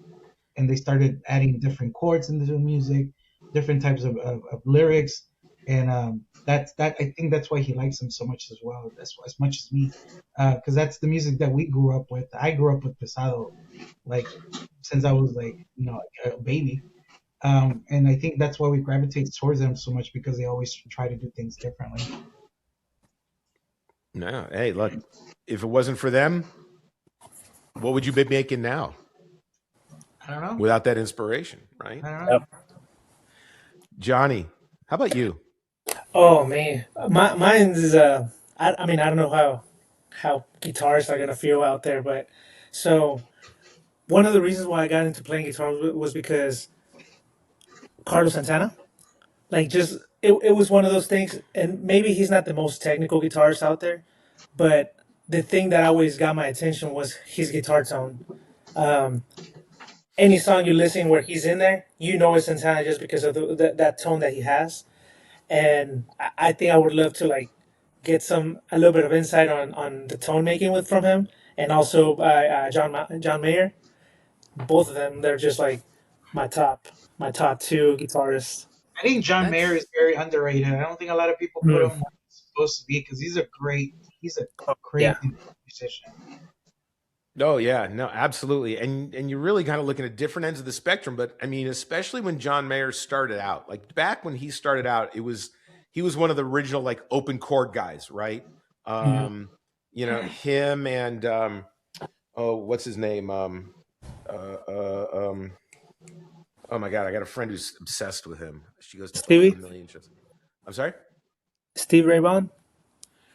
and they started adding different chords into the music, different types of lyrics, and that I think that's why he likes them so much as well. That's as much as me, because that's the music that we grew up with. I grew up with Pesado, like since I was like a baby, and I think that's why we gravitate towards them so much because they always try to do things differently. No, hey, look, if it wasn't for them, what would you be making now? I don't know. Without that inspiration, right? I don't know. Yep. Johnny, how about you? Oh man, mine is I mean I don't know how guitarists are gonna feel out there, but so one of the reasons why I got into playing guitar was because Carlos Santana. Like just it was one of those things, and maybe he's not the most technical guitarist out there, but the thing that always got my attention was his guitar tone. Um, any song you listen where he's in there, you know it's Santana just because of that tone that he has. And I think I would love to like get a little bit of insight on the tone making with from him, and also by John Mayer. Both of them, they're just like my top two guitarists. I think John Mayer is very underrated. I don't think a lot of people put him where he's supposed to be because he's a great Yeah. musician. Oh yeah, no, absolutely. And you're really kind of looking at different ends of the spectrum, but I mean, especially when John Mayer started out, like back when he started out, he was one of the original like open chord guys, right? Him and what's his name? Oh my God, I got a friend who's obsessed with him. She goes to Stevie? a million shows. I'm sorry? Steve Ray Vaughan?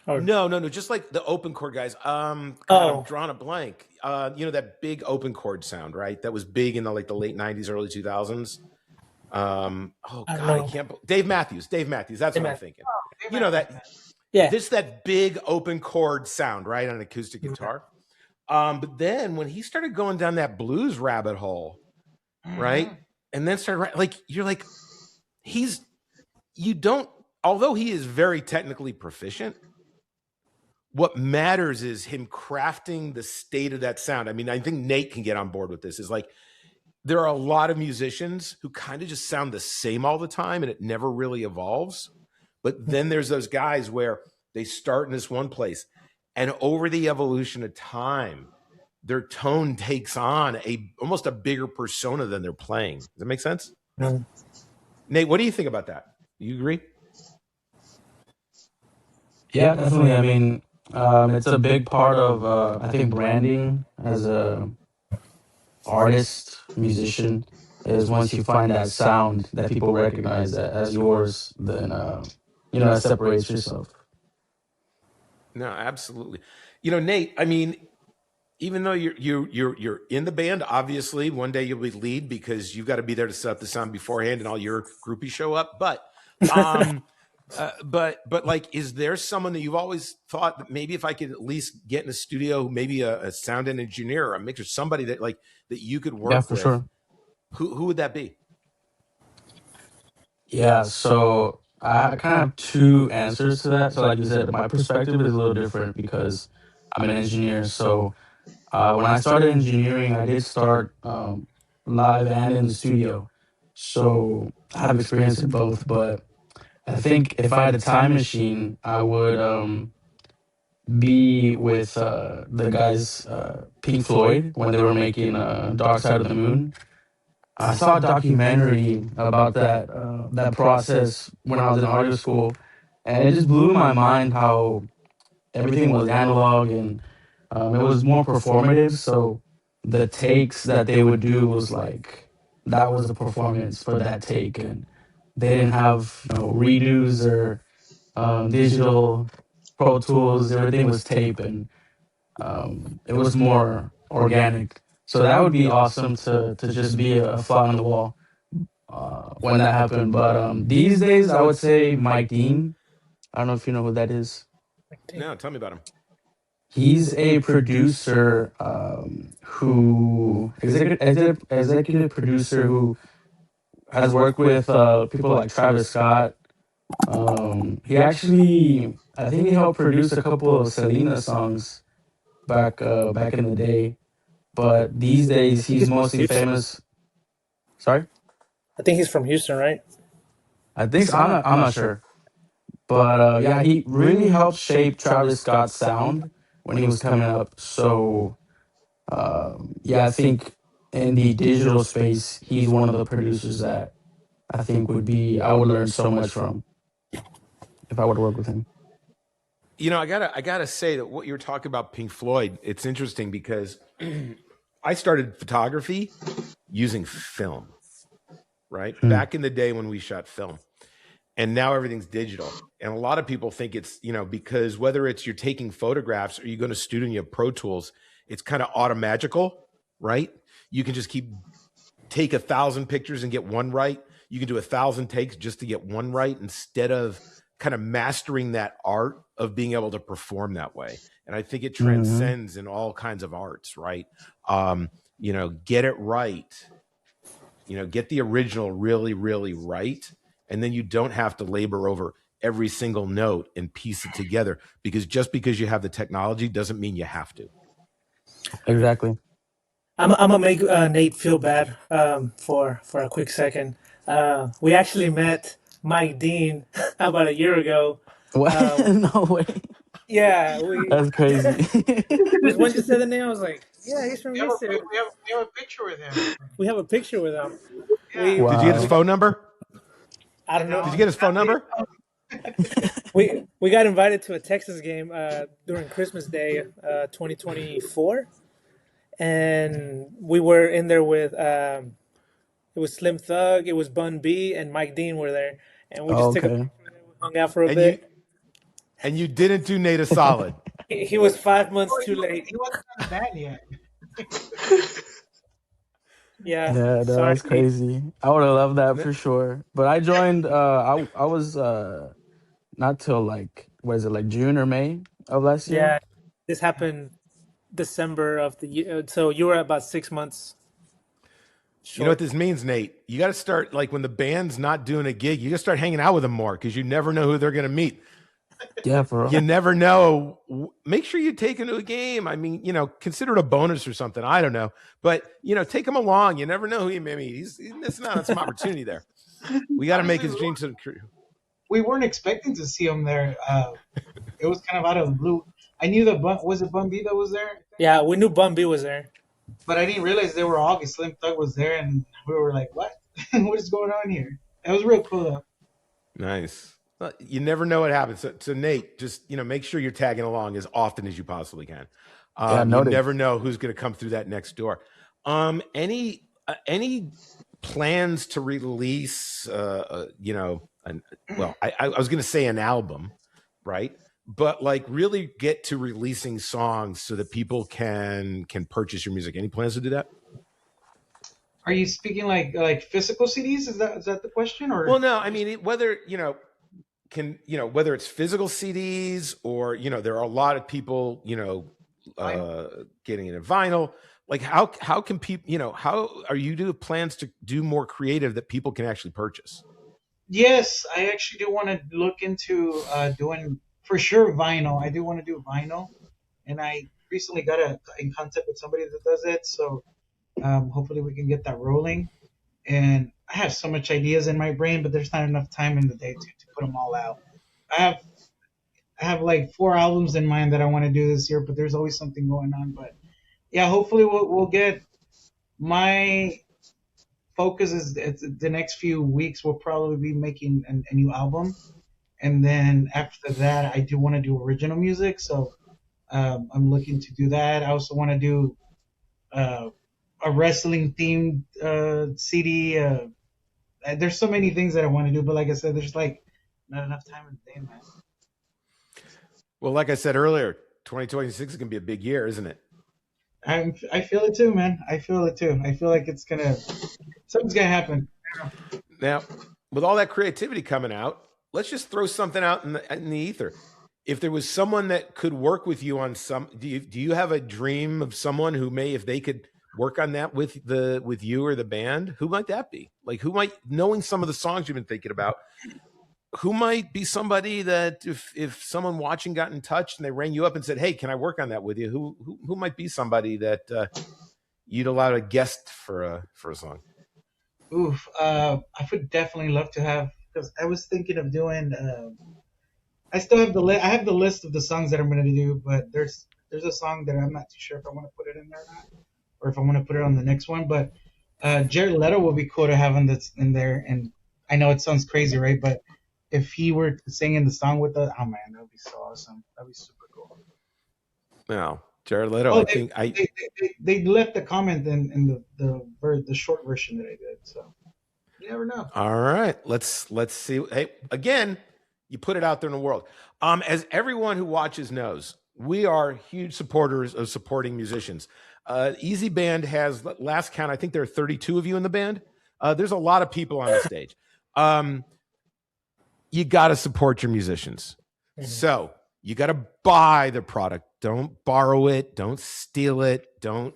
Or No, just like the open chord guys. God, Oh. I'm drawing a blank. That big open chord sound, right? That was big in the late 90s, early 2000s. I don't I know. can't. Dave Matthews. That's what I'm thinking. You know that. Yeah. That big open chord sound, right, on an acoustic guitar. But then when he started going down that blues rabbit hole, right, and then started like you're like, although he is very technically proficient, what matters is him crafting the state of that sound. I mean, I think Nate can get on board with this. Is like there are a lot of musicians who kind of just sound the same all the time and it never really evolves. But then there's those guys where they start in this one place and over the evolution of time, their tone takes on almost a bigger persona than they're playing. Does that make sense? No. Nate, what do you think about that? Do you agree? Yeah, definitely. I mean, it's a big part of I think branding as a artist, musician, is once you find that sound that people recognize that as yours, then that separates yourself. No, absolutely. Nate, I mean, even though you're in the band, obviously one day you'll be lead because you've got to be there to set up the sound beforehand, and all your groupies show up. Um, but like, is there someone that you've always thought that maybe if I could at least get in a studio, maybe a sound engineer or a mixer, somebody that you could Yeah, work for with? sure. Who would that be? Yeah, so I kind of have two answers to that. So, like you said, my perspective is a little different because I'm an engineer. So, when I started engineering, I did start live and in the studio. So, I have experience in both. But I think if I had a time machine, I would be with the guys, Pink Floyd, when they were making Dark Side of the Moon. I saw a documentary about that process when I was in audio school, and it just blew my mind how everything was analog and it was more performative. So the takes that they would do was like that was the performance for that take, and they didn't have redos or digital Pro Tools. Everything was tape, and it was more organic. So that would be awesome to just be a fly on the wall when that happened. But these days, I would say Mike Dean. I don't know if you know who that is. No, tell me about him. He's a producer who executive producer who has worked with people like Travis Scott. He actually, I think he helped produce a couple of Selena songs back in the day. But these days, he's mostly famous. Sorry, I think he's from Houston, right? I think so. I'm not sure. But yeah, he really helped shape Travis Scott's sound when he was coming up. So yeah, I think in the digital space, he's one of the producers that I think I would learn so much from if I were to work with him. I gotta say that what you're talking about Pink Floyd, it's interesting because I started photography using film, right? Hmm. Back in the day when we shot film. And now everything's digital. And a lot of people think it's, because whether it's you're taking photographs or you go to studio and you have Pro Tools, it's kind of automagical, right? You can just take 1,000 pictures and get one right. You can do 1,000 takes just to get one right instead of kind of mastering that art of being able to perform that way. And I think it Hmm. transcends in all kinds of arts, right? Get it right. Get the original really, really right. And then you don't have to labor over every single note and piece it together because just because you have the technology doesn't mean you have to. Exactly. I'm gonna make Nate feel bad for a quick second. We actually met Mike Dean about a year ago. What? Uh, No way. yeah, we That's crazy. just when you said the name, I was like, yeah, he's from We have a Houston. we have a picture with him. We have a picture with him. Yeah, We Did you get his Wow. phone number? I don't Did know. you get his phone sadly, number? We got invited to a Texas game during Christmas Day, 2024, and we were in there with it was Slim Thug, it was Bun B, and Mike Dean were there, and we Oh, just took a okay. picture there. We hung out for a And you bit. and you didn't do Nate a solid. He was 5 months oh, too late. he wasn't on the band yet. Yeah, Yeah, no, sorry. that's crazy. I would have loved that No, for sure. But I joined. I was not till like what is it, like June or May of last year. Yeah, this happened December of the year, so you were about 6 months You know what short. this means, Nate? You got to start like when the band's not doing a gig, you got to start hanging out with them more because you never know who they're going to meet. Yeah, for You real. never know. Make sure you take them to a game. I mean, consider it a bonus or something. I don't know, but take him along. You never know who he may meet. He's missing out on some opportunity there. We got to make Honestly, his dreams true. we weren't expecting to see him there. It was kind of out of the blue. I knew was it Bun B that was there, Yeah, we knew Bun B was there. but I didn't realize they were August. Slim Thug was there, and we were like, "What? What is going on here?" It was real cool though. Nice. You never know what happens. So Nate, just make sure you're tagging along as often as you possibly can. Yeah, You noted. never know who's going to come through that next door. Any plans to release? I was going to say an album, right? But like really get to releasing songs so that people can purchase your music. Any plans to do that? Are you speaking like physical CDs? Is that the question? Or Well, no. I mean, whether whether it's physical CDs or there are a lot of people getting into vinyl. Like how can people how are you do plans to do more creative that people can actually purchase? Yes, I actually do want to look into doing for sure vinyl. I do want to do vinyl, and I recently got in contact with somebody that does it. So hopefully we can get that rolling. And I have so much ideas in my brain, but there's not enough time in the day to put them all out. I have I have like 4 albums in mind that I want to do this year, but there's always something going on. But yeah, hopefully we'll get my focus is it's the next few weeks. We'll probably be making a new album, and then after that, I do want to do original music. So I'm looking to do that. I also want to do uh, a wrestling themed CD. There's so many things that I want to do, but like I said, there's like not enough time in the day, man. Well, like I said earlier, 2026 is going to be a big year, isn't it? I feel it too, man. I feel it too. I feel like something's gonna happen. Now, with all that creativity coming out, let's just throw something out in the ether. If there was someone that could work with you on do you have a dream of someone who if they could work on that with you or the band, who might that be? Like knowing some of the songs you've been thinking about, who might be somebody that if someone watching got in touch and they rang you up and said, "Hey, can I work on that with you?" Who might be somebody that you'd allow a guest for a song? Oof, I would definitely love to have because I was thinking of doing. I still have I have the list of the songs that I'm gonna do, but there's a song that I'm not too sure if I want to put it in there or not, or if I want to put it on the next one. But Jared Leto would be cool to have in there, and I know it sounds crazy, right? But if he were to sing in the song with us, oh man, that would be so awesome. That'd be super cool. No, Jared Leto. Oh, they left a comment in the short version that I did, so you never know. All right, let's see. Hey, again, you put it out there in the world. As everyone who watches knows, we are huge supporters of supporting musicians. Easy Band has last count. I think there are 32 of you in the band. There's a lot of people on the stage. You got to support your musicians. Mm-hmm. So you got to buy the product. Don't borrow it. Don't steal it. Don't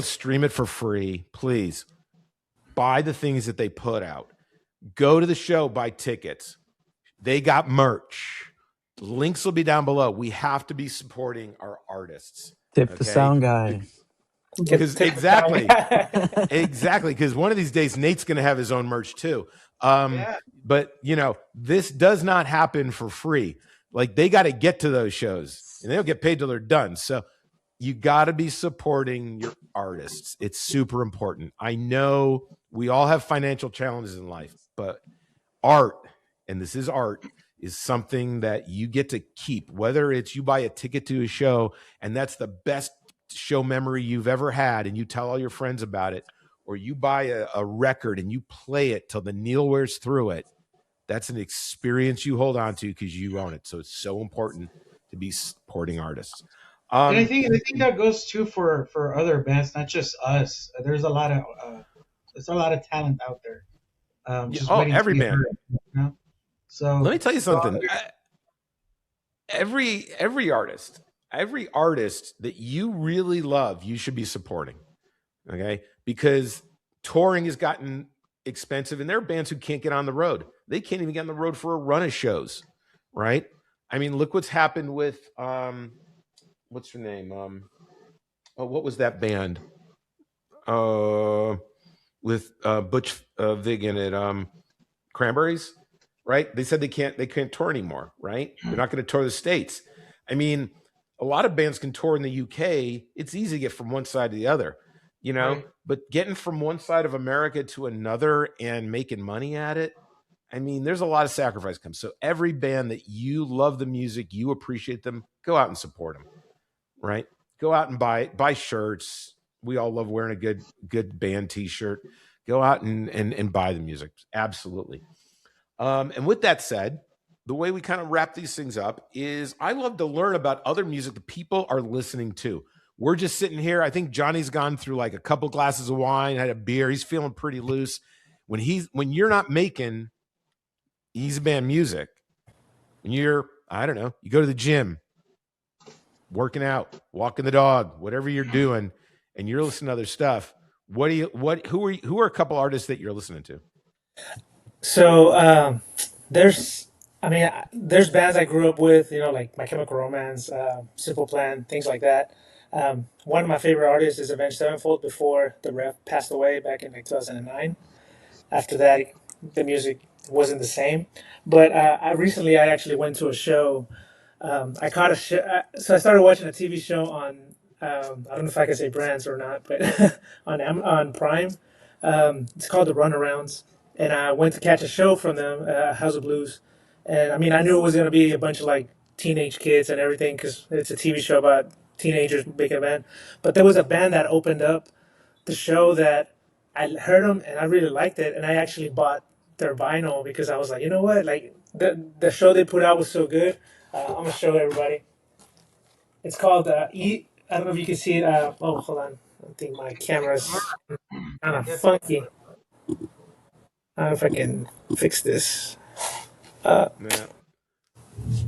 stream it for free. Please buy the things that they put out. Go to the show, buy tickets. They got merch. Links will be down below. We have to be supporting our artists. Tip the sound guy. Exactly. Because one of these days, Nate's going to have his own merch too. But this does not happen for free. Like they got to get to those shows and they don't get paid till they're done. So you got to be supporting your artists. It's super important. I know we all have financial challenges in life, but art, and this is art, is something that you get to keep, whether it's you buy a ticket to a show and that's the best show memory you've ever had and you tell all your friends about it, or you buy a record and you play it till the needle wears through it. That's an experience you hold on to because you own it. So it's so important to be supporting artists. And I think that goes too for other bands, not just us. There's a lot of talent out there. Every band. Heard, So let me tell you something. Every artist that you really love, you should be supporting. Okay, because touring has gotten expensive, and there are bands who can't get on the road. They can't even get on the road for a run of shows, right? I mean, look what's happened with what's her name? What was that band? With Butch Vig in it, Cranberries, right? They said they can't tour anymore, right? They're not going to tour the States. I mean, a lot of bands can tour in the UK. It's easy to get from one side to the other, right. But getting from one side of America to another and making money at it, I mean, there's a lot of sacrifice comes. So every band that you love the music, you appreciate them, go out and support them, right? Go out and buy shirts. We all love wearing a good band T-shirt. Go out and buy the music. Absolutely. And with that said, the way we kind of wrap these things up is I love to learn about other music that people are listening to. We're just sitting here. I think Johnny's gone through like a couple glasses of wine, had a beer. He's feeling pretty loose. When you're not making easy band music, when you're, I don't know, you go to the gym, working out, walking the dog, whatever you're doing, and you're listening to other stuff, who are a couple artists that you're listening to? So there's, I mean, there's bands I grew up with, like My Chemical Romance, Simple Plan, things like that. One of my favorite artists is Avenged Sevenfold before the rep passed away back in like 2009. After that, the music wasn't the same. But I actually went to a show. I caught a show. So I started watching a TV show on. I don't know if I can say brands or not, but on Prime. It's called The Runarounds, and I went to catch a show from them, House of Blues. And I mean, I knew it was gonna be a bunch of like teenage kids and everything because it's a TV show about teenagers making a band. But there was a band that opened up the show that I heard them and I really liked it, and I actually bought their vinyl because I was like, you know what, like the show they put out was so good. I'm gonna show everybody. It's called E. I don't know if you can see it. Oh, hold on. I think my camera's kind of funky. I don't know if I can fix this. Yeah.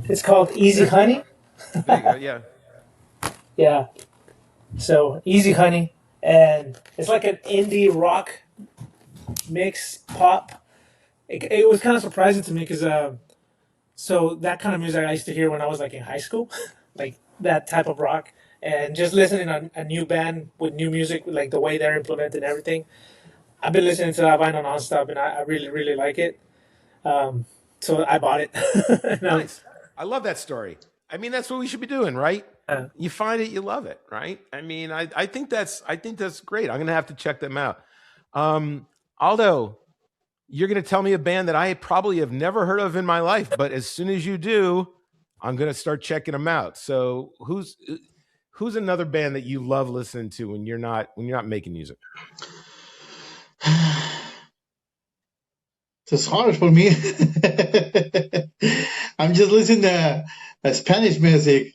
It's called Easy Honey. There you go. Yeah. Yeah. So Easy Honey, and it's like an indie rock mix pop. It was kind of surprising to me because so that kind of music I used to hear when I was like in high school, like that type of rock, and just listening to a new band with new music, like the way they're implementing everything. I've been listening to that vinyl nonstop, and I really really like it. So I bought it. Nice. I love that story. I mean, that's what we should be doing, right? You find it, you love it, right? I mean, I think that's great. I'm gonna have to check them out. Aldo, you're gonna tell me a band that I probably have never heard of in my life, but as soon as you do, I'm gonna start checking them out. So who's another band that you love listening to when you're not making music? It's hard for me. I'm just listening to Spanish music,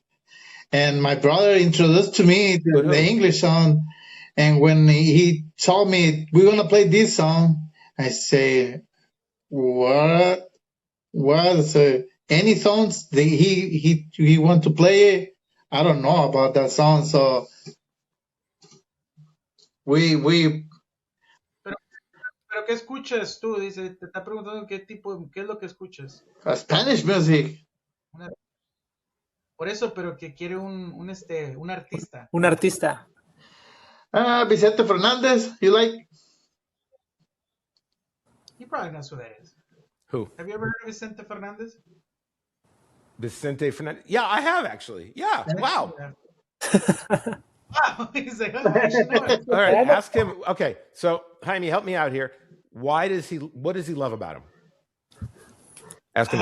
and my brother introduced to me the English song. And when he told me we're gonna play this song, I say, "What? What? So any songs that he want to play? I don't know about that song." So we Pero ¿qué escuchas tú? Dice, te está preguntando qué es lo que escuchas. Spanish music. Por eso, pero que quiere un artista. Un artista. Vicente Fernandez, you like? He probably knows who that is. Who? Have you ever heard of Vicente Fernandez? Vicente Fernandez. Yeah, I have actually. Yeah. Wow. Wow. He's like, oh, I should know it. All right, ask him. Okay, so Jaime, help me out here. What does he love about him? Ask him.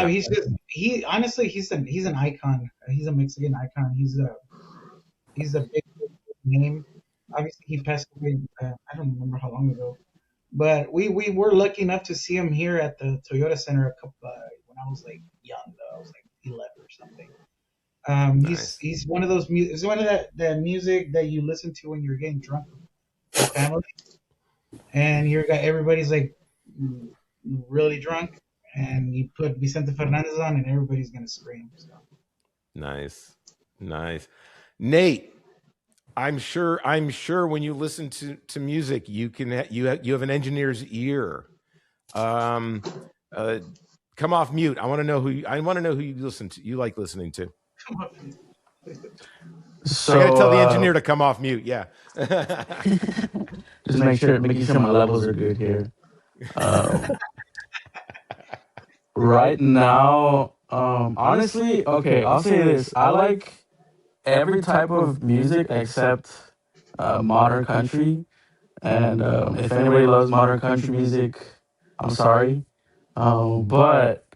Honestly, he's an icon. He's a Mexican icon. He's a big name. Obviously, he passed away. I don't remember how long ago, but we were lucky enough to see him here at the Toyota Center when I was like young. Though. I was like 11 or something. Nice. He's one of those. He's one of that music that you listen to when you're getting drunk with family, and everybody's like really drunk, and you put Vicente Fernandez on, and everybody's gonna scream. So. Nice. Nate, I'm sure when you listen to music, you have an engineer's ear. Come off mute. I want to know who you listen to. You like listening to. So I gotta tell the engineer to come off mute. Yeah. Just making sure my levels are good here. Right now, honestly, okay, I'll say this: I like every type of music except modern country. And if anybody loves modern country music, I'm sorry. But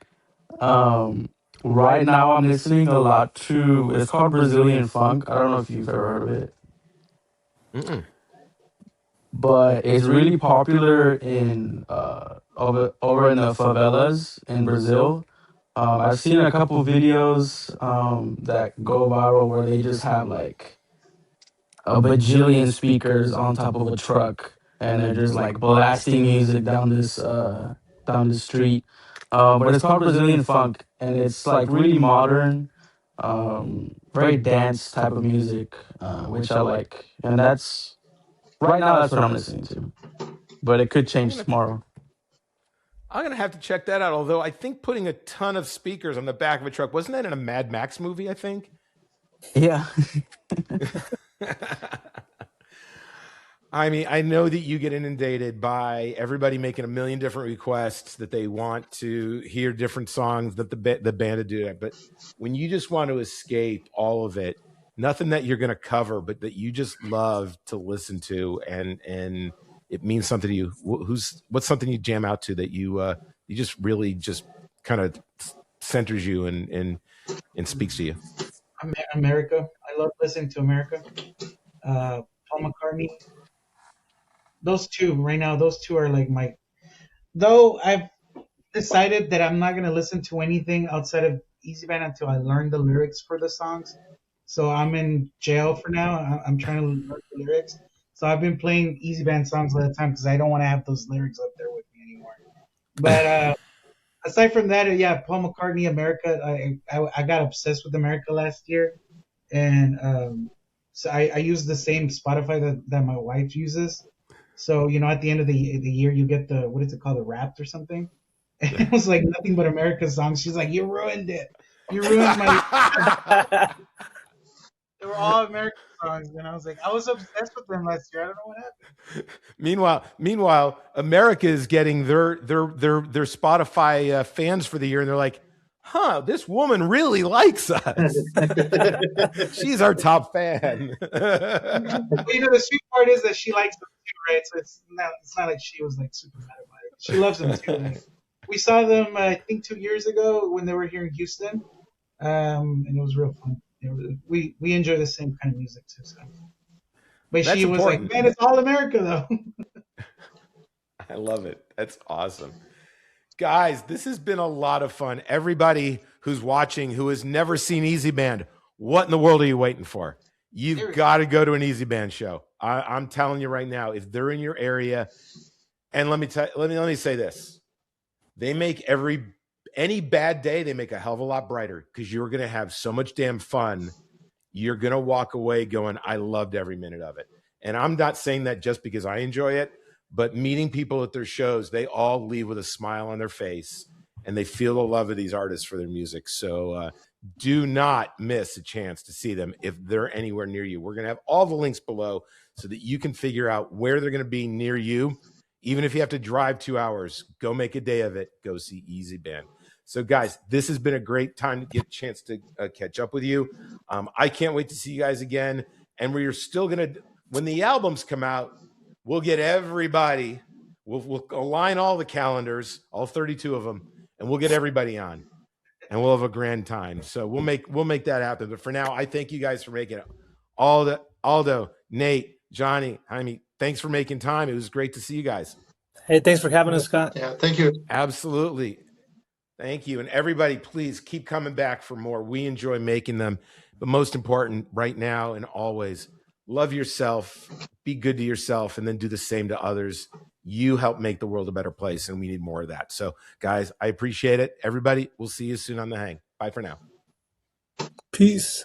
right now I'm listening a lot to. It's called Brazilian funk. I don't know if you've ever heard of it, Mm-mm. but it's really popular in over in the favelas in Brazil. I've seen a couple videos that go viral where they just have like a bajillion speakers on top of a truck, and they're just like blasting music down the street. But it's called Brazilian funk, and it's like really modern, very dance type of music, which I like. And that's right now. That's what I'm listening to. But it could change tomorrow. I'm gonna have to check that out. Although I think putting a ton of speakers on the back of a truck, wasn't that in a Mad Max movie? I think. Yeah. I mean, I know that you get inundated by everybody making a million different requests that they want to hear different songs that the band do that. But when you just want to escape all of it, nothing that you're going to cover, but that you just love to listen to, and it means something to you. What's something you jam out to that you just really just kind of centers you and speaks to you? America. I love listening to America. Paul McCartney. Those two right now. Those two are like my. Though I've decided that I'm not gonna listen to anything outside of Easy Band until I learn the lyrics for the songs. So I'm in jail for now. I'm trying to learn the lyrics. So I've been playing Easy Band songs all the time because I don't want to have those lyrics up there with me anymore. But aside from that, yeah, Paul McCartney, America. I got obsessed with America last year, and so I use the same Spotify that my wife uses. So at the end of the year, you get the what is it called, the Wrapped or something. And it was like nothing but America songs. She's like, "You ruined it. You ruined my." They were all American songs, and I was like, I was obsessed with them last year. I don't know what happened. Meanwhile, America is getting their Spotify fans for the year, and they're like, "Huh, this woman really likes us. She's our top fan." But, the sweet part is that she likes them too, right? So it's not like she was like super mad about it. She loves them too. Like, we saw them, I think, 2 years ago when they were here in Houston, and it was real fun. We enjoy the same kind of music too. So. But That's she was important. like, "Man, it's all America though." I love it. That's awesome. Guys, this has been a lot of fun. Everybody who's watching who has never seen Easy Band, what in the world are you waiting for? You've got to go to an Easy Band show. I'm telling you right now, if they're in your area, and let me say this. They make any bad day, they make a hell of a lot brighter because you're going to have so much damn fun. You're going to walk away going, I loved every minute of it. And I'm not saying that just because I enjoy it, but meeting people at their shows, they all leave with a smile on their face and they feel the love of these artists for their music. So do not miss a chance to see them if they're anywhere near you. We're going to have all the links below so that you can figure out where they're going to be near you. Even if you have to drive 2 hours, go make a day of it. Go see Easy Band. So, guys, this has been a great time to get a chance to catch up with you. I can't wait to see you guys again. And we're still going to, when the albums come out, we'll get everybody. We'll align all the calendars, all 32 of them, and we'll get everybody on. And we'll have a grand time. So we'll make that happen. But for now, I thank you guys for making it. Aldo, Nate, Johnny, Jaime, thanks for making time. It was great to see you guys. Hey, thanks for having us, Scott. Yeah, thank you. Absolutely. Thank you. And everybody, please keep coming back for more. We enjoy making them. But most important, right now and always, love yourself, be good to yourself, and then do the same to others. You help make the world a better place, and we need more of that. So, guys, I appreciate it. Everybody, we'll see you soon on The Hang. Bye for now. Peace.